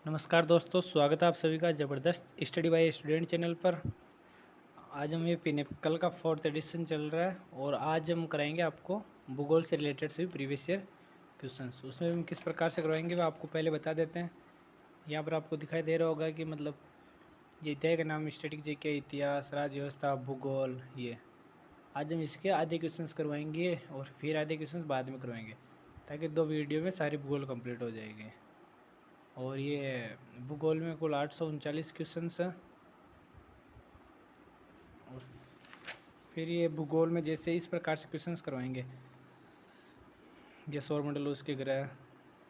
नमस्कार दोस्तों, स्वागत है आप सभी का ज़बरदस्त स्टडी बाय स्टूडेंट चैनल पर। आज हम ये पिनेकल का 4th एडिशन चल रहा है और आज हम कराएंगे आपको भूगोल से रिलेटेड सभी प्रीवियस ईयर क्वेश्चंस। उसमें हम किस प्रकार से करवाएंगे वो आपको पहले बता देते हैं। यहाँ पर आपको दिखाई दे रहा होगा कि मतलब ये अध्याय का नाम स्टैटिक जीके, इतिहास, राज्य व्यवस्था, भूगोल। ये आज हम इसके आधे क्वेश्चंस करवाएंगे और फिर आधे क्वेश्चंस बाद में करवाएंगे ताकि 2 वीडियो में सारी भूगोल कंप्लीट हो जाएगी। और ये भूगोल में कुल 839 क्वेश्चंस हैं। और फिर ये भूगोल में जैसे इस प्रकार से क्वेश्चंस करवाएंगे, ये सौरमंडल उसके ग्रह,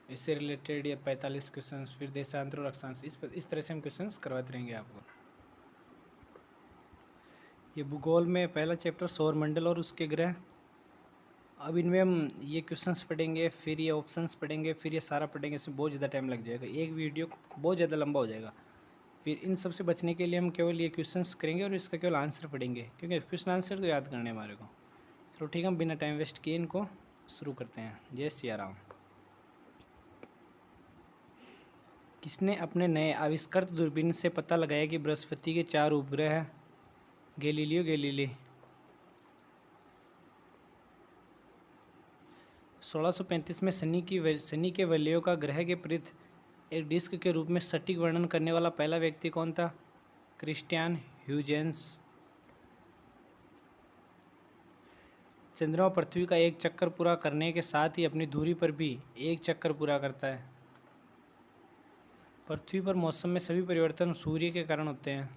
इससे रिलेटेड ये 45 क्वेश्चंस, फिर देशांतर और अक्षांश, इस तरह से हम क्वेश्चंस करवाते रहेंगे आपको। ये भूगोल में पहला चैप्टर सौरमंडल और उसके ग्रह। अब इनमें हम ये क्वेश्चंस पढ़ेंगे, फिर ये ऑप्शंस पढ़ेंगे, फिर ये सारा पढ़ेंगे। इसमें बहुत ज़्यादा टाइम लग जाएगा, एक वीडियो बहुत ज़्यादा लंबा हो जाएगा। फिर इन सब से बचने के लिए हम केवल ये क्वेश्चंस करेंगे और इसका केवल आंसर पढ़ेंगे, क्योंकि क्वेश्चन आंसर तो याद करने हमारे को। चलो ठीक है, हम बिना टाइम वेस्ट किए इनको शुरू करते हैं। जय सिया राम। किसने अपने नए आविष्कृत दूरबीन से पता लगाया कि बृहस्पति के 4 उपग्रह हैं? Galileo Galilei. 1635 में शनि के वलयों का ग्रह के प्रति एक डिस्क के रूप में सटीक वर्णन करने वाला पहला व्यक्ति कौन था? Christian Huygens. चंद्रमा पृथ्वी का एक चक्कर पूरा करने के साथ ही अपनी दूरी पर भी एक चक्कर पूरा करता है। पृथ्वी पर मौसम में सभी परिवर्तन सूर्य के कारण होते हैं।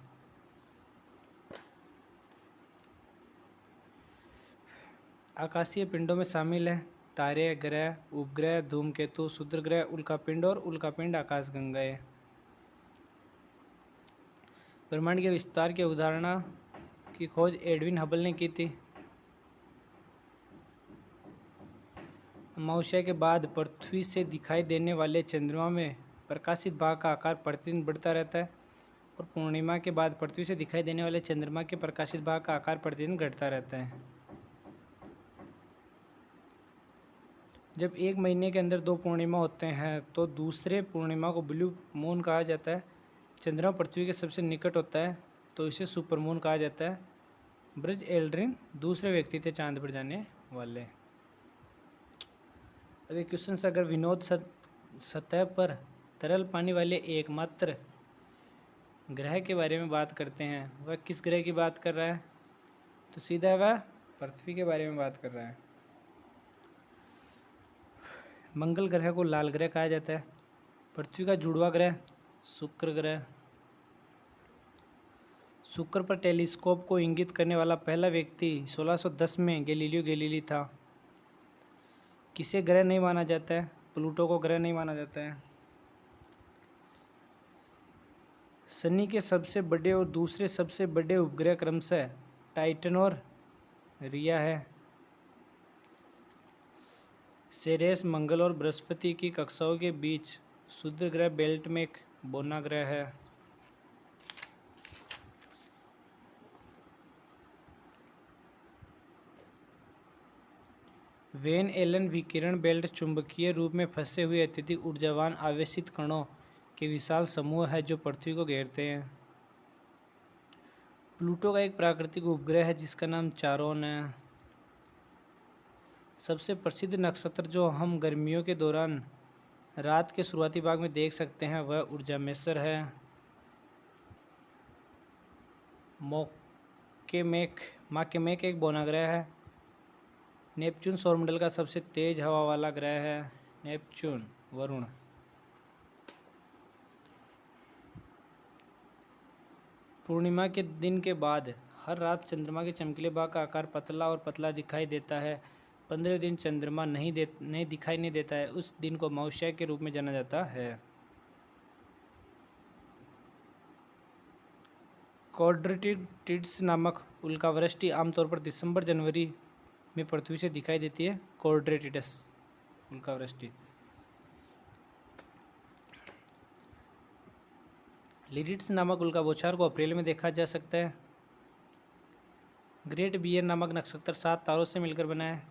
आकाशीय पिंडों में शामिल हैं तारे, ग्रह, उपग्रह, धूमकेतु, क्षुद्रग्रह, उल्कापिंड और उल्कापिंड आकाशगंगाएं। ब्रह्मांड के विस्तार की अवधारणा की खोज एडविन हबल ने की थी। अमावस्या के बाद पृथ्वी से दिखाई देने वाले चंद्रमा में प्रकाशित भाग का आकार प्रतिदिन बढ़ता रहता है और पूर्णिमा के बाद पृथ्वी से दिखाई देने वाले चंद्रमा के प्रकाशित भाग का आकार प्रतिदिन घटता रहता है। जब एक महीने के अंदर 2 पूर्णिमा होते हैं तो दूसरे पूर्णिमा को ब्लू मून कहा जाता है। चंद्रमा पृथ्वी के सबसे निकट होता है तो इसे सुपर मून कहा जाता है। ब्रज एल्ड्रिन दूसरे व्यक्ति थे चांद पर जाने वाले। अब ये क्वेश्चन अगर विनोद सतह पर तरल पानी वाले एकमात्र ग्रह के बारे में बात करते हैं, वह किस ग्रह की बात कर रहा है? तो सीधा वह पृथ्वी के बारे में बात कर रहा है। मंगल ग्रह को लाल ग्रह कहा जाता है। पृथ्वी का जुड़वा ग्रह शुक्र ग्रह। शुक्र पर टेलीस्कोप को इंगित करने वाला पहला व्यक्ति 1610 में गैलीलियो गैलीली था। किसे ग्रह नहीं माना जाता है? प्लूटो को ग्रह नहीं माना जाता है। शनि के सबसे बड़े और दूसरे सबसे बड़े उपग्रह क्रमशः टाइटन और रिया है। सेरेस मंगल और बृहस्पति की कक्षाओं के बीच क्षुद्र ग्रह बेल्ट में एक बोना ग्रह है। वेन एलन विकिरण बेल्ट चुंबकीय रूप में फंसे हुए अत्यधिक ऊर्जावान आवेशित कणों के विशाल समूह है जो पृथ्वी को घेरते हैं। प्लूटो का एक प्राकृतिक उपग्रह है जिसका नाम चारोन है। सबसे प्रसिद्ध नक्षत्र जो हम गर्मियों के दौरान रात के शुरुआती भाग में देख सकते हैं वह ऊर्जामेश्वर है। माकेमेक एक बोना ग्रह है। नेपच्यून सौरमंडल का सबसे तेज हवा वाला ग्रह है। नेपच्यून वरुण। पूर्णिमा के दिन के बाद हर रात चंद्रमा के चमकीले भाग का आकार पतला और पतला दिखाई देता है। 15 दिन चंद्रमा नहीं दिखाई नहीं देता है, उस दिन को अमावस्या के रूप में जाना जाता है। क्वाड्रेटिड्स नामक उल्कावृष्टि आमतौर पर दिसंबर जनवरी में पृथ्वी से दिखाई देती है। क्वाड्रेटिड्स उल्कावृष्टि। लिरिड्स नामक उल्का को अप्रैल में देखा जा सकता है। ग्रेट बियर नामक नक्षत्र 7 तारों से मिलकर बना है।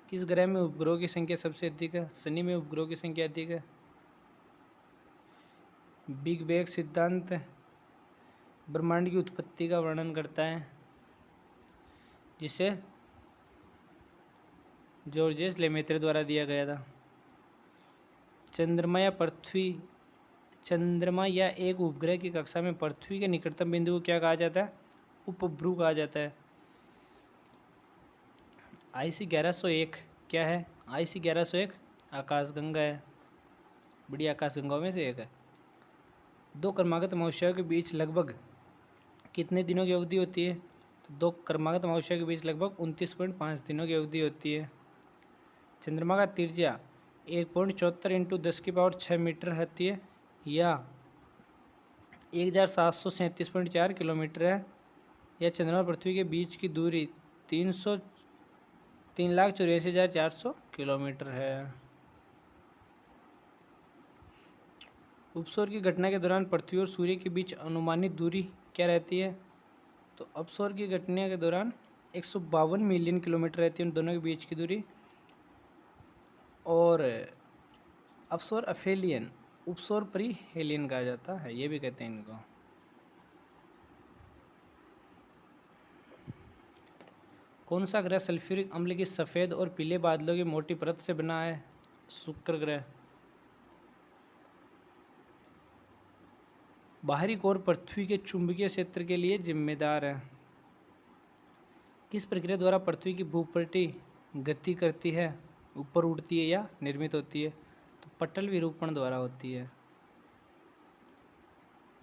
किस ग्रह में उपग्रहों की संख्या सबसे अधिक है? शनि में उपग्रहों की संख्या अधिक है। बिग बैंग सिद्धांत ब्रह्मांड की उत्पत्ति का वर्णन करता है, जिसे जॉर्जेस लेमेत्रे द्वारा दिया गया था। चंद्रमा या एक उपग्रह की कक्षा में पृथ्वी के निकटतम बिंदु को क्या कहा जाता है? उपभ्रू कहा जाता है। IC 1101 क्या है? IC 1101 आकाशगंगा है, बड़ी आकाशगंगाओं में से एक है। दो क्रमागत अमावस्याओं के बीच लगभग कितने दिनों की अवधि होती है? तो दो क्रमागत अमावस्या के बीच लगभग 29.5 दिनों की अवधि होती है। चंद्रमा का त्रिज्या 1.74 × 10⁶ मीटर होती है या 1737.4 किलोमीटर है, या चंद्रमा पृथ्वी के बीच की दूरी 3,84,400 किलोमीटर है। उपसौर की घटना के दौरान पृथ्वी और सूर्य के बीच अनुमानित दूरी क्या रहती है? तो अपसौर की घटना के दौरान 152 मिलियन किलोमीटर रहती है उन दोनों के बीच की दूरी। और अपसौर अफेलियन, उपसौर परिहेलियन कहा जाता है, ये भी कहते हैं इनको। कौन सा ग्रह सल्फ्यूरिक अम्ल की सफ़ेद और पीले बादलों की मोटी परत से बना है? शुक्र ग्रह। बाहरी कोर पृथ्वी के चुंबकीय क्षेत्र के लिए जिम्मेदार है। किस प्रक्रिया द्वारा पृथ्वी की भूपटल गति करती है, ऊपर उठती है या निर्मित होती है? तो पटल विरूपण द्वारा होती है।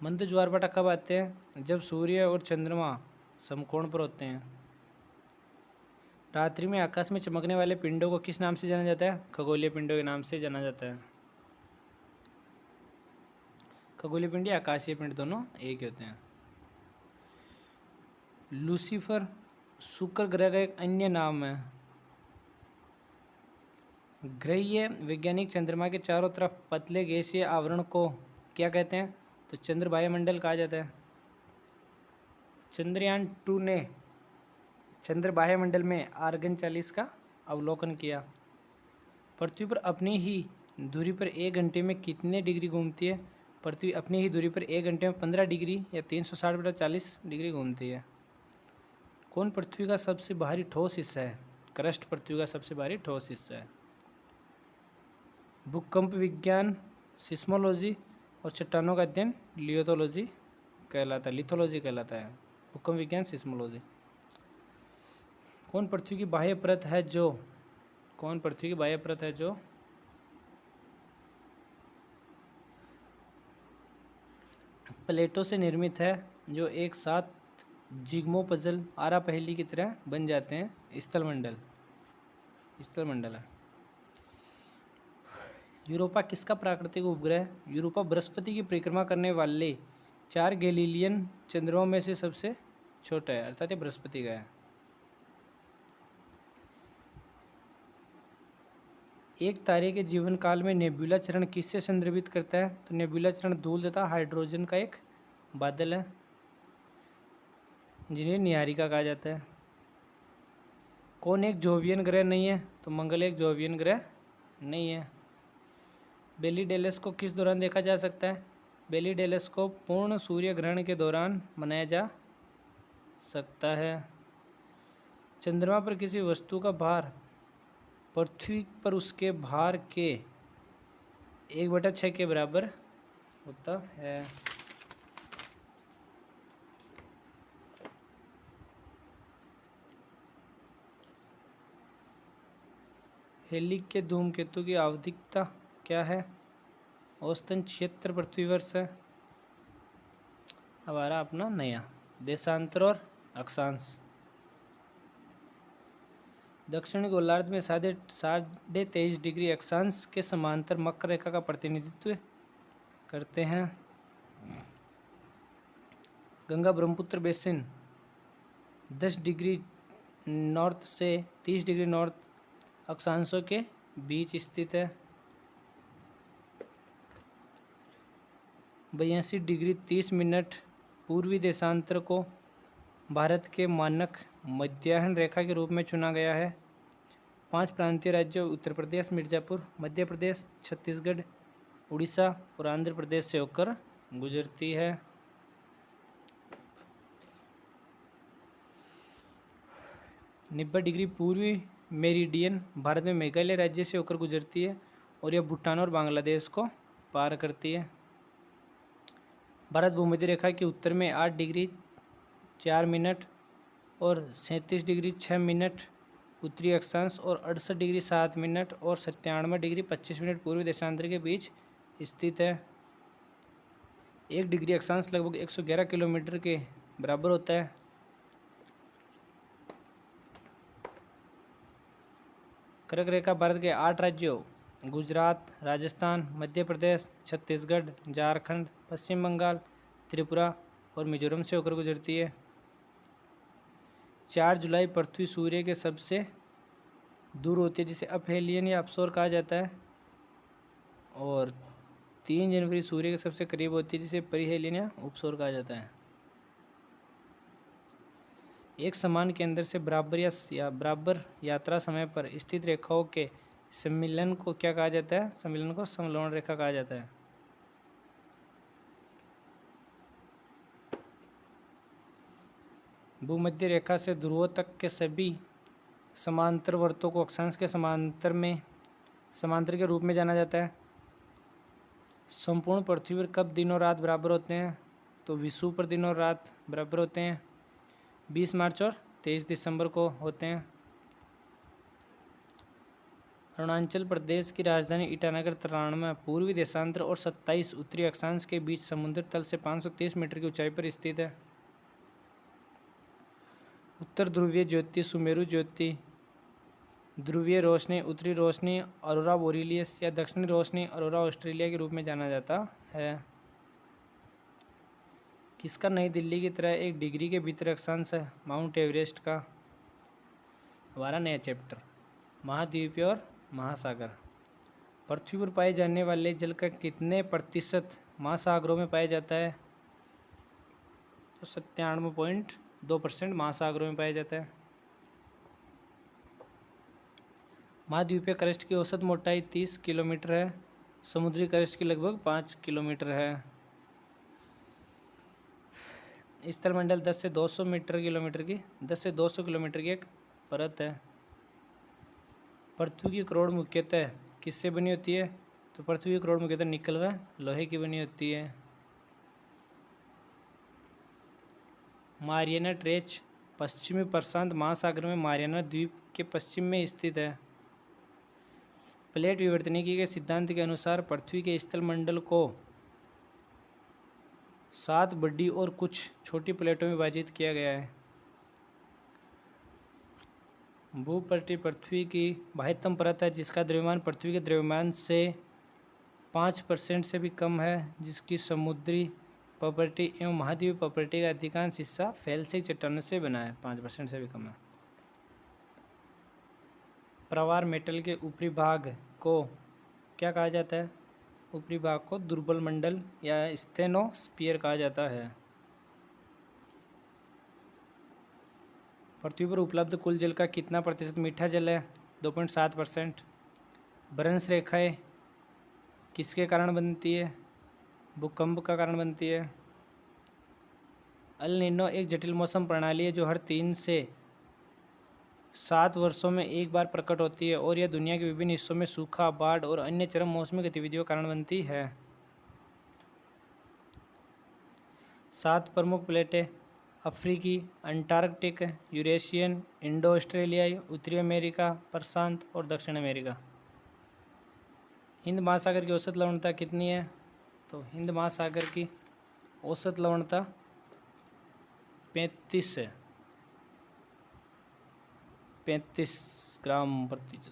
मंद ज्वारभाटा कब आते हैं? जब सूर्य और चंद्रमा समकोण पर होते हैं। रात्रि में आकाश में चमकने वाले पिंडों को किस नाम से जाना जाता है? खगोलीय पिंडों के नाम से जाना जाता है। खगोलीय पिंड या आकाशीय पिंड दोनों एक ही होते हैं। लूसीफर शुक्र ग्रह का एक अन्य नाम है। ग्रहीय वैज्ञानिक चंद्रमा के चारों तरफ पतले गैसीय आवरण को क्या कहते हैं? तो चंद्र वायुमंडल कहा जाता है। चंद्रयान 2 ने चंद्र वायुमंडल में आर्गन 40 का अवलोकन किया। पृथ्वी पर अपनी ही दूरी पर 1 घंटे में कितने डिग्री घूमती है? पृथ्वी अपनी ही दूरी पर 1 घंटे में 15 डिग्री या 360/40 डिग्री घूमती है। कौन पृथ्वी का सबसे भारी ठोस हिस्सा है? क्रस्ट पृथ्वी का सबसे भारी ठोस हिस्सा है। भूकंप विज्ञान सिस्मोलॉजी और चट्टानों का अध्ययन लिथोलॉजी कहलाता है। भूकंप विज्ञान सिस्मोलॉजी। कौन पृथ्वी की बाह्य परत है जो प्लेटों से निर्मित है, जो एक साथ जिग्मो पजल आरा पहेली की तरह बन जाते हैं? स्थलमंडल है। यूरोपा किसका प्राकृतिक उपग्रह है? यूरोपा बृहस्पति की परिक्रमा करने वाले 4 गैलीलियन चंद्रों में से सबसे छोटा है, अर्थात ये बृहस्पति का है। एक तारे के जीवन काल में नेबुला चरण किससे संदर्भित करता है? तो नेबुला चरण धूल तथा हाइड्रोजन का एक बादल है, जिन्हें नीहारिका कहा जाता है। कौन एक जोवियन ग्रह नहीं है? तो मंगल एक जोवियन ग्रह नहीं है। बेली टेलीस्कोप किस दौरान देखा जा सकता है? बेली टेलीस्कोप पूर्ण सूर्य ग्रहण के दौरान बनाया जा सकता है। चंद्रमा पर किसी वस्तु का भार पृथ्वी पर उसके भार के 1/6 के बराबर होता है। हेलिक के धूमकेतु की आवधिकता क्या है? औसतन 76 पृथ्वी वर्ष है। अब आ रहा अपना नया देशांतर और अक्षांश। दक्षिणी गोलार्ध में 23.5 डिग्री अक्षांश के समांतर मकर रेखा का प्रतिनिधित्व करते हैं। Ganga Brahmaputra basin 10 degree north से 30 डिग्री नॉर्थ अक्षांशों के बीच स्थित है। 82 डिग्री 30 मिनट पूर्वी देशांतर को भारत के मानक मध्याह्न रेखा के रूप में चुना गया है। 5 प्रांतीय राज्यों उत्तर प्रदेश, मिर्जापुर, मध्य प्रदेश, छत्तीसगढ़, उड़ीसा और आंध्र प्रदेश से होकर गुजरती है। 90 डिग्री पूर्वी मेरिडियन भारत में मेघालय राज्य से होकर गुजरती है और यह भूटान और बांग्लादेश को पार करती है। भारत भूमध्य रेखा के उत्तर में 8 डिग्री 4 मिनट और 37 डिग्री 6 मिनट उत्तरी अक्षांश और 68 डिग्री 7 मिनट और 97 डिग्री 25 मिनट पूर्वी देशांतर के बीच स्थित है। 1 डिग्री अक्षांश लगभग 111 किलोमीटर के बराबर होता है। कर्क रेखा भारत के 8 राज्यों गुजरात, राजस्थान, मध्य प्रदेश, छत्तीसगढ़, झारखंड, पश्चिम बंगाल, त्रिपुरा और मिजोरम से होकर गुजरती है। 4 जुलाई पृथ्वी सूर्य के सबसे दूर होती है जिसे अपहेलियन या अपसौर कहा जाता है और 3 जनवरी सूर्य के सबसे करीब होती है जिसे परिहेलियन या उपसौर कहा जाता है। एक समान केंद्र से बराबर यात्रा समय पर स्थित रेखाओं के सम्मिलन को क्या कहा जाता है? सम्मिलन को समलौन रेखा कहा जाता है। भूमध्य रेखा से ध्रुवों तक के सभी समांतर वर्तों को अक्षांश के समांतर के रूप में जाना जाता है। संपूर्ण पृथ्वी पर कब दिन और रात बराबर होते हैं? तो विषुव पर दिन और रात बराबर होते हैं। 20 मार्च और 23 दिसंबर को होते हैं। अरुणाचल प्रदेश की राजधानी ईटानगर 93 पूर्वी देशांतर और 27 उत्तरी अक्षांश के बीच समुद्र तल से 530 मीटर की ऊंचाई पर स्थित है। उत्तर ध्रुवीय ज्योति सुमेरु ज्योति, ध्रुवीय रोशनी, उत्तरी रोशनी अरोरा बोरिलियस या दक्षिणी रोशनी अरोरा ऑस्ट्रेलिया के रूप में जाना जाता है। किसका नई दिल्ली की तरह 1 डिग्री के भीतर अक्षांश है? माउंट एवरेस्ट का। हमारा नया चैप्टर महाद्वीप और महासागर। पृथ्वी पर पाए जाने वाले जल का कितने प्रतिशत महासागरों में पाया जाता है? तो 97.2% महासागरों में पाया जाता है। महाद्वीपीय क्रस्ट की औसत मोटाई 30 किलोमीटर है। समुद्री क्रस्ट की लगभग 5 किलोमीटर है। स्थलमंडल 10 से 200 किलोमीटर की एक परत है। पृथ्वी की करोड़ मुख्यतः किससे बनी होती है? तो पृथ्वी की करोड़ मुख्यतः निकल व लोहे की बनी होती है। मारियाना ट्रेंच पश्चिमी प्रशांत महासागर में मारियाना द्वीप के पश्चिम में स्थित है। प्लेट विवर्तनिकी के सिद्धांत के अनुसार पृथ्वी के स्थलमंडल को 7 बड़ी और कुछ छोटी प्लेटों में विभाजित किया गया है। भूपृष्ठ पृथ्वी की बाह्यतम परत है जिसका द्रव्यमान पृथ्वी के द्रव्यमान से 5% से भी कम है, जिसकी समुद्री प्रॉपर्टी एवं महाद्वीप प्रॉपर्टी का अधिकांश हिस्सा फेल्सिक चट्टानों से बना है। 5% से भी कम है। प्रवार मेटल के ऊपरी भाग को क्या कहा जाता है? ऊपरी भाग को दुर्बल मंडल या स्टेनोस्फीयर कहा जाता है। पृथ्वी पर उपलब्ध कुल जल का कितना प्रतिशत मीठा जल है? 2.7%। भ्रंश रेखाएं किसके कारण बनती है? भूकंप का कारण बनती है। अल नीनो एक जटिल मौसम प्रणाली है जो हर 3 से 7 वर्षों में एक बार प्रकट होती है और यह दुनिया के विभिन्न हिस्सों में सूखा, बाढ़ और अन्य चरम मौसमी गतिविधियों के कारण बनती है। 7 प्रमुख प्लेटें अफ्रीकी, अंटार्कटिक, यूरेशियन, इंडो ऑस्ट्रेलियाई, उत्तरी अमेरिका, प्रशांत और दक्षिण अमेरिका। हिंद महासागर की औसत लवणता कितनी है? तो हिंद महासागर की औसत लवणता 35 है। 35 ग्राम प्रति जल।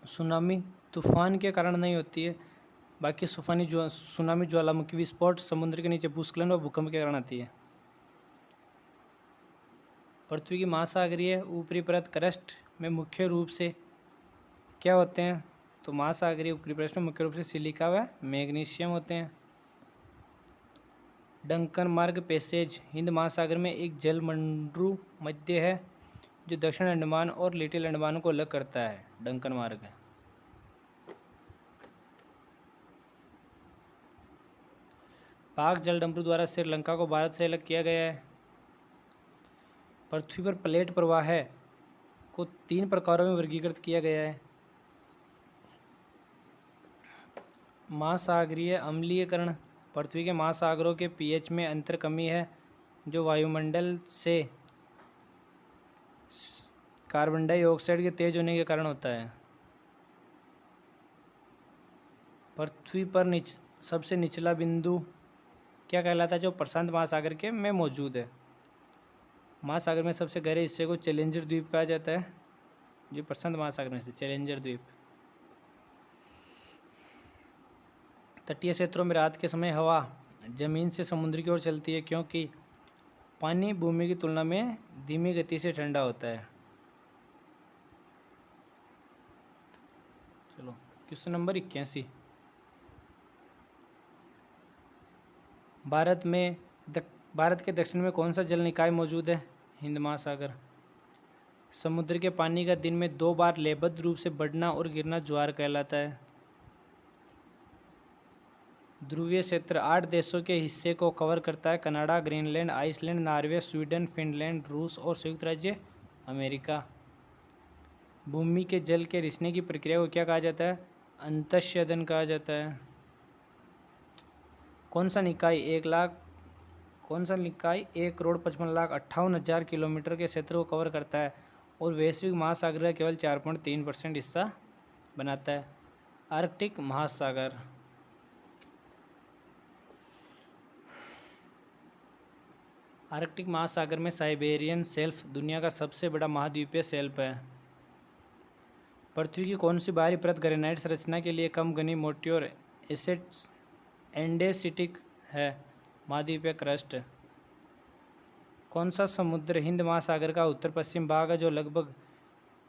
सुनामी तूफान के कारण नहीं होती है, बाकी सुनामी ज्वालामुखी विस्फोट, समुद्र के नीचे भूस्खलन व भूकंप के कारण आती है। पृथ्वी की महासागरीय ऊपरी परत क्रस्ट में मुख्य रूप से क्या होते हैं? तो महासागरीय ऊपरी परत में मुख्य रूप से सिलिका व मैग्नीशियम होते हैं। डंकन मार्ग पैसेज हिंद महासागर में एक जलमंडू मध्य है जो दक्षिण अंडमान और लिटिल अंडमान को अलग करता है। डंकन मार्ग पाक जलडंपरू द्वारा श्रीलंका को भारत से अलग किया गया है। पृथ्वी पर प्लेट प्रवाह को 3 प्रकारों में वर्गीकृत किया गया है। महासागरीय अम्लीयकरण पृथ्वी के महासागरों के पीएच में अंतर कमी है जो वायुमंडल से कार्बन डाइऑक्साइड के तेज होने के कारण होता है। पृथ्वी पर सबसे निचला बिंदु क्या कहलाता है जो प्रशांत महासागर के में मौजूद है। महासागर में सबसे गहरे हिस्से को चैलेंजर द्वीप कहा जाता है जो प्रशांत महासागर में से चैलेंजर द्वीप। तटीय क्षेत्रों में रात के समय हवा जमीन से समुद्र की ओर चलती है क्योंकि पानी भूमि की तुलना में धीमी गति से ठंडा होता है। चलो क्वेश्चन नंबर 81। भारत के दक्षिण में कौन सा जल निकाय मौजूद है? हिंद महासागर। समुद्र के पानी का दिन में 2 बार लयबद्ध रूप से बढ़ना और गिरना ज्वार कहलाता है। ध्रुवीय क्षेत्र 8 देशों के हिस्से को कवर करता है। Canada, Greenland, Iceland, Norway, Sweden, Finland, रूस और संयुक्त राज्य अमेरिका। भूमि के जल के रिसने की प्रक्रिया को क्या कहा जाता है? अंतस्यदन कहा जाता है। कौन सा निकाय 1,55,58,000 किलोमीटर के क्षेत्र को कवर करता है और वैश्विक महासागर का केवल 4.3% हिस्सा बनाता है? आर्कटिक महासागर। आर्कटिक महासागर में साइबेरियन शेल्फ दुनिया का सबसे बड़ा महाद्वीपीय शेल्फ है। पृथ्वी की कौन सी बाहरी परत ग्रेनाइट संरचना के लिए कम घनी, मोटी और एंडेसिटिक है? महाद्वीपीय क्रस्ट। कौन सा समुद्र हिंद महासागर का उत्तर पश्चिम भाग है जो लगभग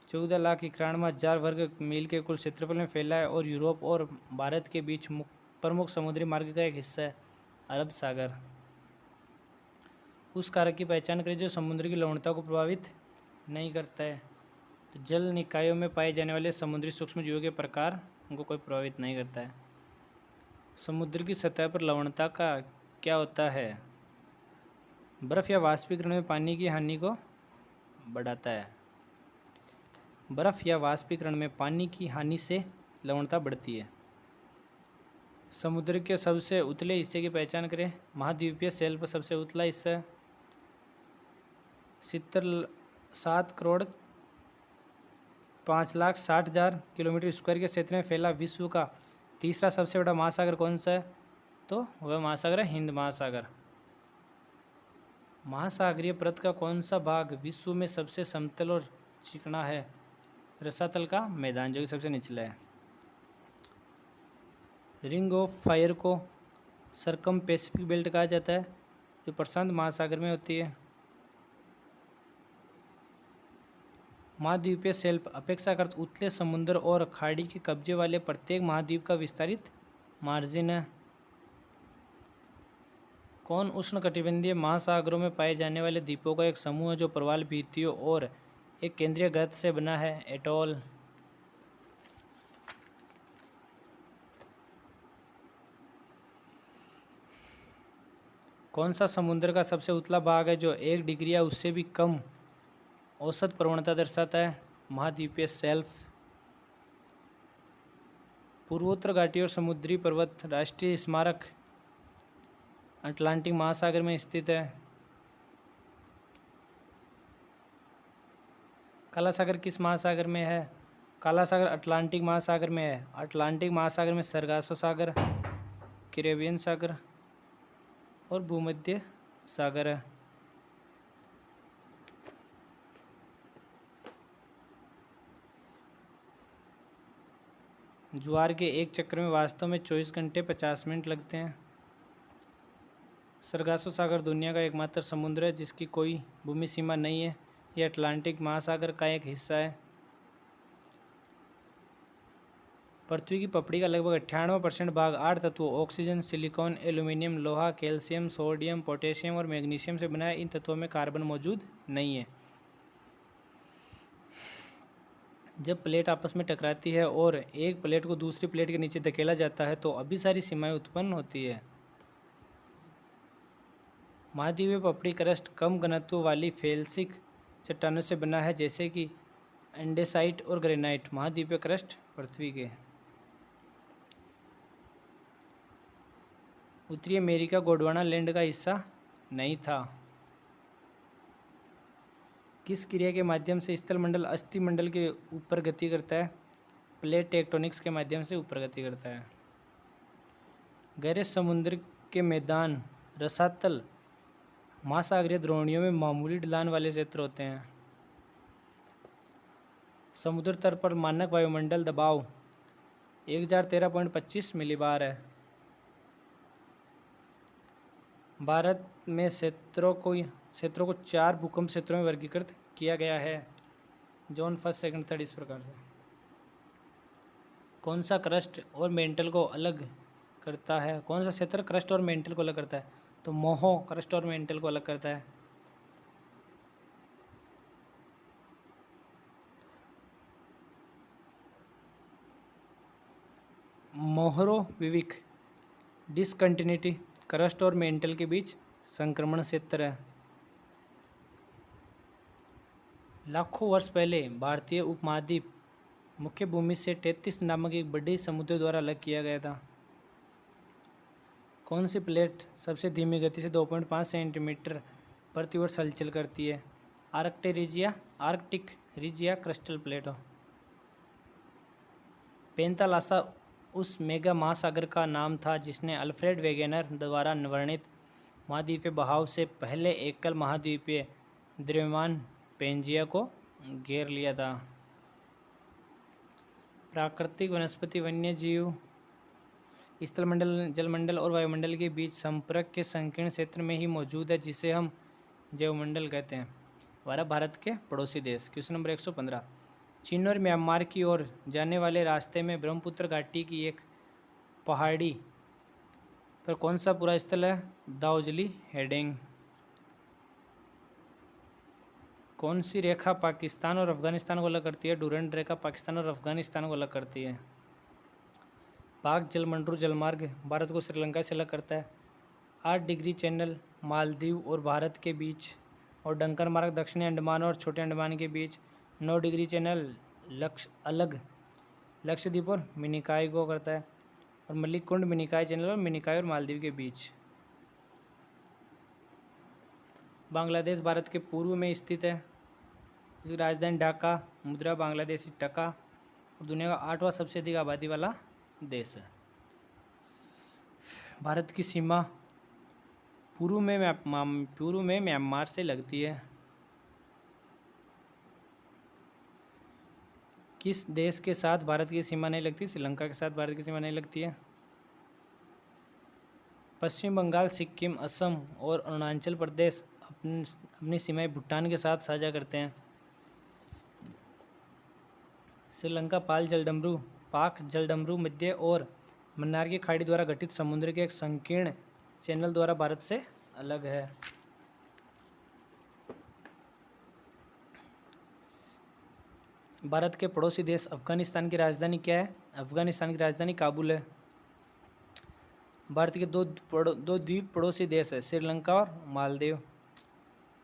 14,91,000 वर्ग मील के कुल क्षेत्रफल में फैला है और यूरोप और भारत के बीच प्रमुख समुद्री मार्ग का एक हिस्सा है? अरब सागर। उस कारक की पहचान करें जो समुद्र की लवणता को प्रभावित नहीं करता है। तो जल निकायों में पाए जाने वाले समुद्री सूक्ष्मजीवों के प्रकार उनको कोई प्रभावित नहीं करता है। समुद्र की सतह पर लवणता का क्या होता है? बर्फ या वाष्पीकरण में पानी की हानि को बढ़ाता है। बर्फ या वाष्पीकरण में पानी की हानि से लवणता बढ़ती है। समुद्र के सबसे उतले हिस्से की पहचान करें। महाद्वीपीय शेल्फ पर सबसे उतला हिस्सा 7,05,60,000 किलोमीटर स्क्वायर के क्षेत्र में फैला विश्व का तीसरा सबसे बड़ा महासागर कौन सा है? तो वह महासागर है हिंद महासागर। महासागरीय परत का कौन सा भाग विश्व में सबसे समतल और चिकना है? रसातल का मैदान जो कि सबसे निचला है। रिंग ऑफ फायर को सरकम पैसिफिक बेल्ट कहा जाता है जो प्रशांत महासागर में होती है। महाद्वीपीय शेल्फ अपेक्षाकृत उतले समुद्र और खाड़ी के कब्जे वाले प्रत्येक महाद्वीप का विस्तारित मार्जिन है। कौन उष्णकटिबंधीय महासागरों में पाए जाने वाले द्वीपों का एक समूह है जो प्रवाल भित्तियों और एक केंद्रीय गर्त से बना है? एटॉल। कौन सा समुद्र का सबसे उतला भाग है जो 1 डिग्री या उससे भी कम औसत प्रवणता दर्शाता है? महाद्वीपीय शेल्फ। पूर्वोत्तर घाटी और समुद्री पर्वत राष्ट्रीय स्मारक अटलांटिक महासागर में स्थित है। काला सागर किस महासागर में है? काला सागर अटलांटिक महासागर में है। अटलांटिक महासागर में सरगासो सागर, कैरेबियन सागर और भूमध्य सागर है। ज्वार के एक चक्र में वास्तव में 24 घंटे 50 मिनट लगते हैं। सरगासो सागर दुनिया का एकमात्र समुद्र है जिसकी कोई भूमि सीमा नहीं है। यह अटलांटिक महासागर का एक हिस्सा है। पृथ्वी की पपड़ी का लगभग 98% भाग 8 तत्वों ऑक्सीजन, सिलिकॉन, एल्यूमिनियम, लोहा, कैल्शियम, सोडियम, पोटेशियम और मैग्नीशियम से बना है। इन तत्वों में कार्बन मौजूद नहीं है। जब प्लेट आपस में टकराती है और एक प्लेट को दूसरी प्लेट के नीचे धकेला जाता है तो अभिसारी सीमाएं उत्पन्न होती है। महाद्वीपीय पपड़ी क्रस्ट कम घनत्व वाली फेल्सिक चट्टानों से बना है, जैसे कि एंडेसाइट और ग्रेनाइट। महाद्वीपीय क्रस्ट पृथ्वी के उत्तरी अमेरिका गोंडवाना लैंड का हिस्सा नहीं था। किस क्रिया के माध्यम से स्थलमंडल अस्थिमंडल के ऊपर गति करता है? प्लेट टेक्टोनिक्स के माध्यम से ऊपर गति करता है। गहरे समुद्र के मैदान, रसातल, महासागरीय द्रोणियों में मामूली ढलान वाले क्षेत्र होते हैं। समुद्र तल पर मानक वायुमंडल दबाव 1013.25 मिलीबार है। भारत में क्षेत्रों को 4 भूकंप क्षेत्रों में वर्गीकृत किया गया है। जोन 1, 2, 3 इस प्रकार से। कौन सा क्रस्ट और मेंटल को अलग करता है? कौन सा क्षेत्र क्रस्ट और मेंटल को अलग करता है? तो मोहो क्रस्ट और मेंटल को अलग करता है। मोहरो विविक डिसकंटिन्यूटी क्रस्ट और मेंटल के बीच संक्रमण क्षेत्र है। लाखों वर्ष पहले भारतीय उपमहाद्वीप मुख्य भूमि से 33 नामक एक बड़ी समुद्र द्वारा अलग किया गया था। कौन सी प्लेट सबसे धीमी गति से 2.5 सेंटीमीटर प्रति वर्ष हलचल करती है? आर्कटिक रिजिया क्रिस्टल प्लेट। पेंतालासा उस मेगा महासागर का नाम था जिसने अल्फ्रेड वेगेनर द्वारा वर्णित महाद्वीपीय बहाव से पहले एकल महाद्वीपीय द्रव्यमान पेंजिया को घेर लिया था। प्राकृतिक वनस्पति वन्य जीव स्थलमंडल, जलमंडल और वायुमंडल के बीच संपर्क के संकीर्ण क्षेत्र में ही मौजूद है, जिसे हम जैवमंडल कहते हैं। भारत के पड़ोसी देश। Question number 115। चीन और म्यांमार की ओर जाने वाले रास्ते में ब्रह्मपुत्र घाटी की एक पहाड़ी पर कौन सा पूरा स्थल है? दाओजली हेडिंग। कौन सी रेखा पाकिस्तान और अफगानिस्तान को अलग करती है? डूरंड रेखा पाकिस्तान और अफगानिस्तान को अलग करती है। पाक जलमंडल जलमार्ग भारत को श्रीलंका से अलग करता है। 8 डिग्री चैनल मालदीव और भारत के बीच और डंकन मार्ग दक्षिणी अंडमान और छोटे अंडमान के बीच। 9 डिग्री चैनल लक्षद्वीप और मिनिकॉय को करता है। और मल्लिकुंड मिनिकॉय चैनल और मिनिकॉय और मालदीव के बीच। बांग्लादेश भारत के पूर्व में स्थित है। इसकी राजधानी ढाका, मुद्रा बांग्लादेशी टका और दुनिया का 8वां सबसे अधिक आबादी वाला देश है। भारत की सीमा पूर्व में म्यांमार से लगती है। किस देश के साथ भारत की सीमा नहीं लगती? श्रीलंका के साथ भारत की सीमा नहीं लगती है। पश्चिम बंगाल, सिक्किम, असम और अरुणाचल प्रदेश अपनी सीमाएं भूटान के साथ साझा करते हैं। श्रीलंका पाक जलडमरू मध्य और मन्नार की खाड़ी द्वारा गठित समुद्र के एक संकीर्ण चैनल द्वारा भारत से अलग है। भारत के पड़ोसी देश अफगानिस्तान की राजधानी क्या है? अफगानिस्तान की राजधानी काबुल है। भारत के दो द्वीप पड़ोसी देश है, श्रीलंका और मालदीव।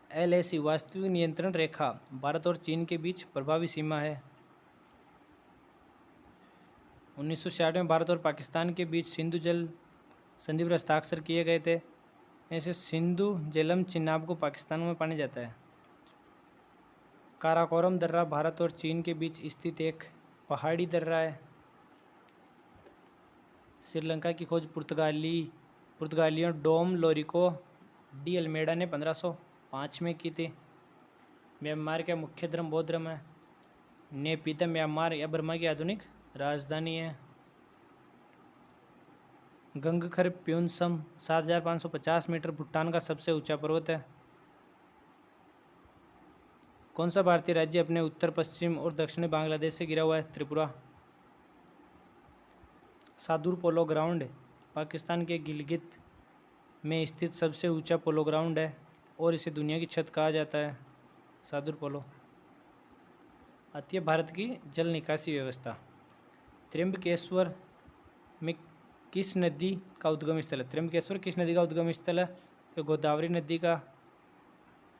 LAC वास्तविक नियंत्रण रेखा भारत और चीन के बीच प्रभावी सीमा है। 1966 में भारत और पाकिस्तान के बीच सिंधु जल संधि पर हस्ताक्षर किए गए थे। ऐसे सिंधु जेलम चिनाब को पाकिस्तान में पाया जाता है। काराकोरम दर्रा भारत और चीन के बीच स्थित एक पहाड़ी दर्रा है। श्रीलंका की खोज पुर्तगालियों डोम लोरिको डी अल्मेडा ने 1505 में की थी। म्यांमार का मुख्य धर्म बौद्ध धर्म है। नेपीता म्यांमार या बर्मा की आधुनिक राजधानी है। गंगखर प्योनसम 7550 मीटर भूटान का सबसे ऊंचा पर्वत है। कौन सा भारतीय राज्य अपने उत्तर पश्चिम और दक्षिणी बांग्लादेश से घिरा हुआ है? त्रिपुरा। सादुर पोलो ग्राउंड पाकिस्तान के गिलगित में स्थित सबसे ऊंचा पोलो ग्राउंड है और इसे दुनिया की छत कहा जाता है। सादुर पोलो। आती है भारत की जल निकासी व्यवस्था। त्र्यंबकेश्वर में किस नदी का उद्गम स्थल है? त्र्यंबकेश्वर किस नदी का उद्गम स्थल है? तो गोदावरी नदी का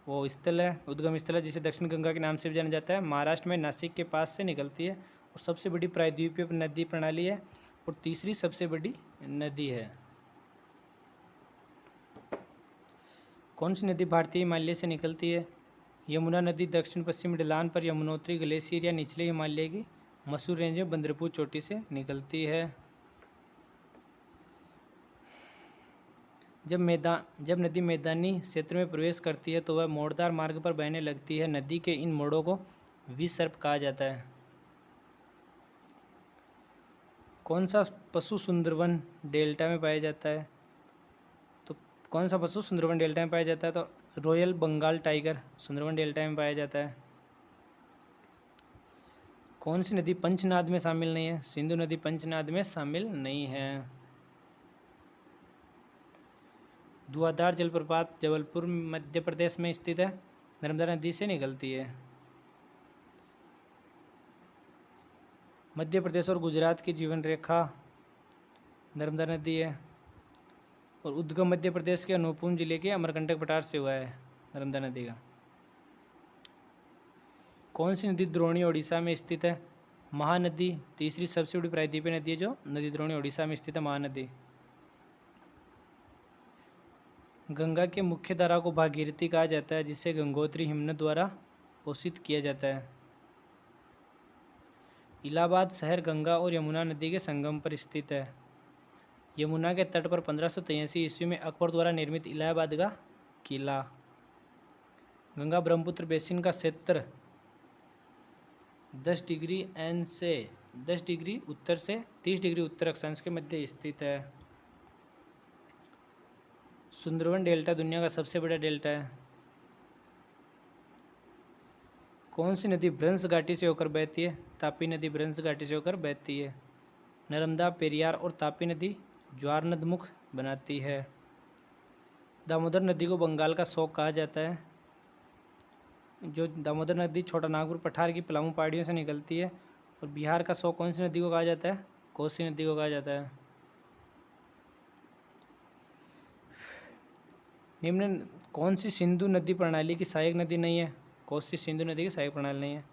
वो स्थल है, उद्गम स्थल है, जिसे दक्षिण गंगा के नाम से भी जाना जाता है। महाराष्ट्र में नासिक के पास से निकलती है और सबसे बड़ी प्रायद्वीपीय नदी प्रणाली है और तीसरी सबसे बड़ी नदी है। कौन सी नदी भारतीय हिमालय से निकलती है? यमुना नदी दक्षिण पश्चिम ढलान पर यमुनोत्री ग्लेशियर या निचले हिमालय की मसूर रेंज में बंदरपुर चोटी से निकलती है। जब नदी मैदानी क्षेत्र में प्रवेश करती है तो वह मोड़दार मार्ग पर बहने लगती है। नदी के इन मोड़ों को विसर्प कहा जाता है। कौन सा पशु सुंदरवन डेल्टा में पाया जाता है? तो कौन सा पशु सुंदरवन डेल्टा में पाया जाता है? तो royal Bengal tiger Sundarban delta में पाया जाता है। कौन सी नदी पंचनाद में शामिल नहीं है? सिंधु नदी पंचनाद में शामिल नहीं है। धुआंधार जलप्रपात जबलपुर मध्य प्रदेश में स्थित है, नर्मदा नदी से निकलती है। मध्य प्रदेश और गुजरात की जीवन रेखा नर्मदा नदी है और उद्गम मध्य प्रदेश के अनूपपुर जिले के अमरकंटक पठार से हुआ है नर्मदा नदी का। कौन सी नदी द्रोणी ओडिशा में स्थित है? महानदी तीसरी सबसे बड़ी प्रायद्वीपीय नदी है जो नदी द्रोणी ओडिशा में स्थित है, महानदी। गंगा के मुख्य धारा को भागीरथी कहा जाता है, जिसे गंगोत्री हिमनद द्वारा पोषित किया जाता है। इलाहाबाद शहर गंगा और यमुना नदी के संगम पर स्थित है। यमुना के तट पर 1583 ईस्वी में अकबर द्वारा निर्मित इलाहाबाद का किला। गंगा ब्रह्मपुत्र बेसिन का क्षेत्र 10 डिग्री एन से 10 डिग्री उत्तर से 30 डिग्री उत्तर अक्षांश के मध्य स्थित है। सुंदरवन डेल्टा दुनिया का सबसे बड़ा डेल्टा है। कौन सी नदी भ्रंश घाटी से होकर बहती है? तापी नदी भ्रंश घाटी से होकर बहती है। नर्मदा, पेरियार और तापी नदी ज्वारनदमुख बनाती है। दामोदर नदी को बंगाल का शोक कहा जाता है। जो दामोदर नदी छोटा नागपुर पठार की पलामू पहाड़ियों से निकलती है। और बिहार का शोक कौन सी नदी को कहा जाता है? कोसी नदी को कहा जाता है। निम्न कौन सी सिंधु नदी प्रणाली की सहायक नदी नहीं है? कोसी सिंधु नदी की सहायक प्रणाली नहीं है।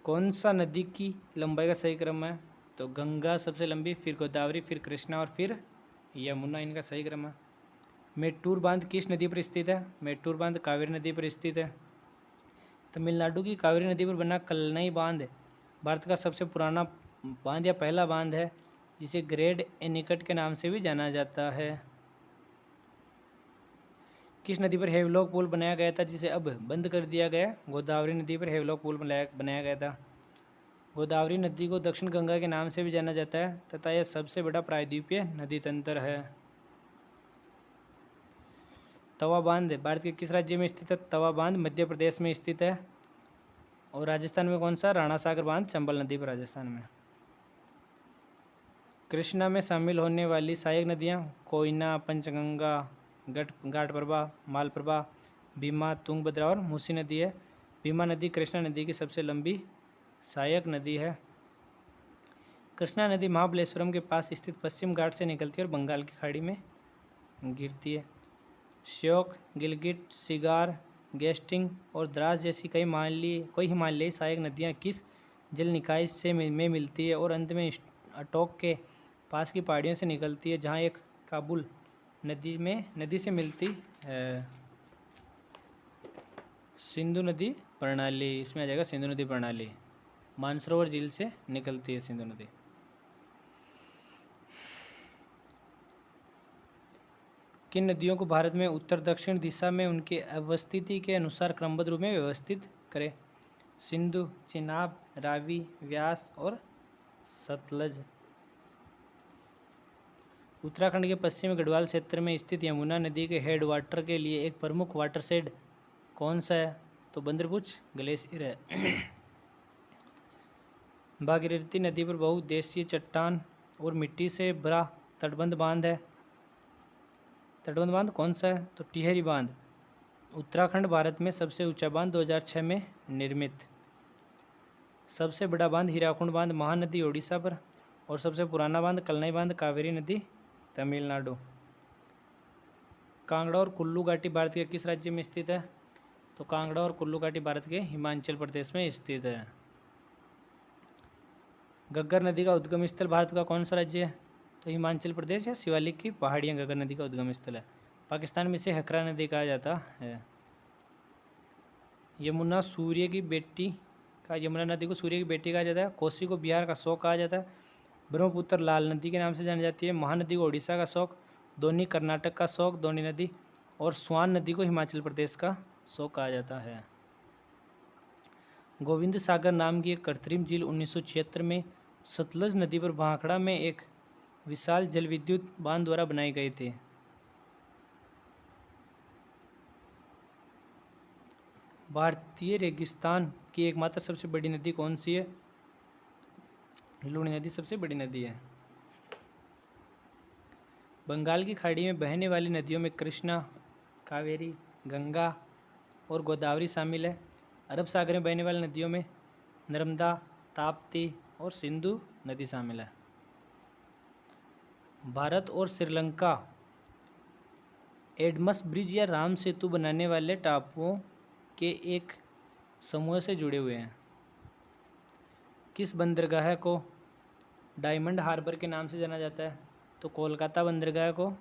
कौन सा नदी की लंबाई का सही क्रम है? तो गंगा सबसे लंबी, फिर गोदावरी, फिर कृष्णा और फिर यमुना, इनका सही क्रम है। मेट्टूर बांध किस नदी पर स्थित है? मेट्टूर बांध कावेरी नदी पर स्थित है। तमिलनाडु की कावेरी नदी पर बना कल्लनई बांध भारत का सबसे पुराना बांध या पहला बांध है, जिसे ग्रेट एनीकट के नाम से भी जाना जाता है। किस नदी पर हेवलॉक पुल बनाया गया था, जिसे अब बंद कर दिया गया? गोदावरी नदी पर हेवलॉक पुल बनाया गया था। गोदावरी नदी को दक्षिण गंगा के नाम से भी जाना जाता है तथा यह सबसे बड़ा प्रायद्वीपीय नदी तंत्र है। तवा बांध भारत के किस राज्य में स्थित है? तवा बांध मध्य प्रदेश में स्थित है। और राजस्थान में कौन सा? राणा सागर बांध चंबल नदी पर राजस्थान में। कृष्णा में शामिल होने वाली सहायक नदियाँ कोयना, पंचगंगा, घाटप्रभा, मालप्रभा, भीमा, तुंगभद्रा और मूसी नदी है। भीमा नदी कृष्णा नदी की सबसे लंबी सहायक नदी है। कृष्णा नदी महाबलेश्वरम के पास स्थित पश्चिम घाट से निकलती है और बंगाल की खाड़ी में गिरती है। श्योक, गिलगिट, सिगार, गेस्टिंग और द्रास जैसी कई हिमालयी सहायक नदियाँ किस जल निकाय से में मिलती है और अंत में अटोक के पास की पहाड़ियों से निकलती है, जहाँ एक काबुल नदी से मिलती है। सिंधु नदी प्रणाली, इसमें आ जाएगा सिंधु नदी प्रणाली। मानसरोवर झील से निकलती है सिंधु नदी। किन नदियों को भारत में उत्तर दक्षिण दिशा में उनके अवस्थिति के अनुसार क्रमबद्ध रूप में व्यवस्थित करें? सिंधु, चिनाब, रावी, व्यास और सतलज। उत्तराखंड के पश्चिमी गढ़वाल क्षेत्र में स्थित यमुना नदी के हेड वाटर के लिए एक प्रमुख वाटरशेड कौन सा है? तो बंदरपुर ग्लेशियर है। भागीरथी नदी पर बहुउद्देशीय चट्टान और मिट्टी से भरा तटबंध बांध है। तटबंध बांध कौन सा है? तो टिहरी बांध। उत्तराखंड भारत में सबसे ऊंचा बांध 2006 में निर्मित। सबसे बड़ा बांध हीराकुंड बांध महानदी ओडिशा पर, और सबसे पुराना बांध कलनई बांध कावेरी नदी तमिलनाडु। कांगड़ा और कुल्लू घाटी भारत के किस राज्य में स्थित है? तो कांगड़ा और कुल्लू घाटी भारत के हिमाचल प्रदेश में स्थित है। घग्गर नदी का उद्गम स्थल भारत का कौन सा राज्य है? तो हिमाचल प्रदेश या शिवालिक की पहाड़ियाँ घग्गर नदी का उद्गम स्थल है। पाकिस्तान में इसे हकरा नदी कहा जाता है। यमुना नदी को सूर्य की बेटी कहा जाता है। कोसी को बिहार का शोक कहा जाता है। ब्रह्मपुत्र लाल नदी के नाम से जानी जाती है। महानदी को ओडिशा का शोक, दोनी कर्नाटक का शोक दोनी नदी, और स्वान नदी को हिमाचल प्रदेश का शोक कहा जाता है। गोविंद सागर नाम की एक कृत्रिम झील 1976 में सतलज नदी पर भाखड़ा में एक विशाल जलविद्युत बांध द्वारा बनाई गई थी। भारतीय रेगिस्तान की एकमात्र सबसे बड़ी नदी कौन सी है? लूणी नदी सबसे बड़ी नदी है। बंगाल की खाड़ी में बहने वाली नदियों में कृष्णा, कावेरी, गंगा और गोदावरी शामिल है। अरब सागर में बहने वाली नदियों में नर्मदा, ताप्ती और सिंधु नदी शामिल है। भारत और श्रीलंका एडमस ब्रिज या राम सेतु बनाने वाले टापुओं के एक समूह से जुड़े हुए हैं। किस बंदरगाह को डायमंड हार्बर के नाम से जाना जाता है? तो कोलकाता बंदरगाह को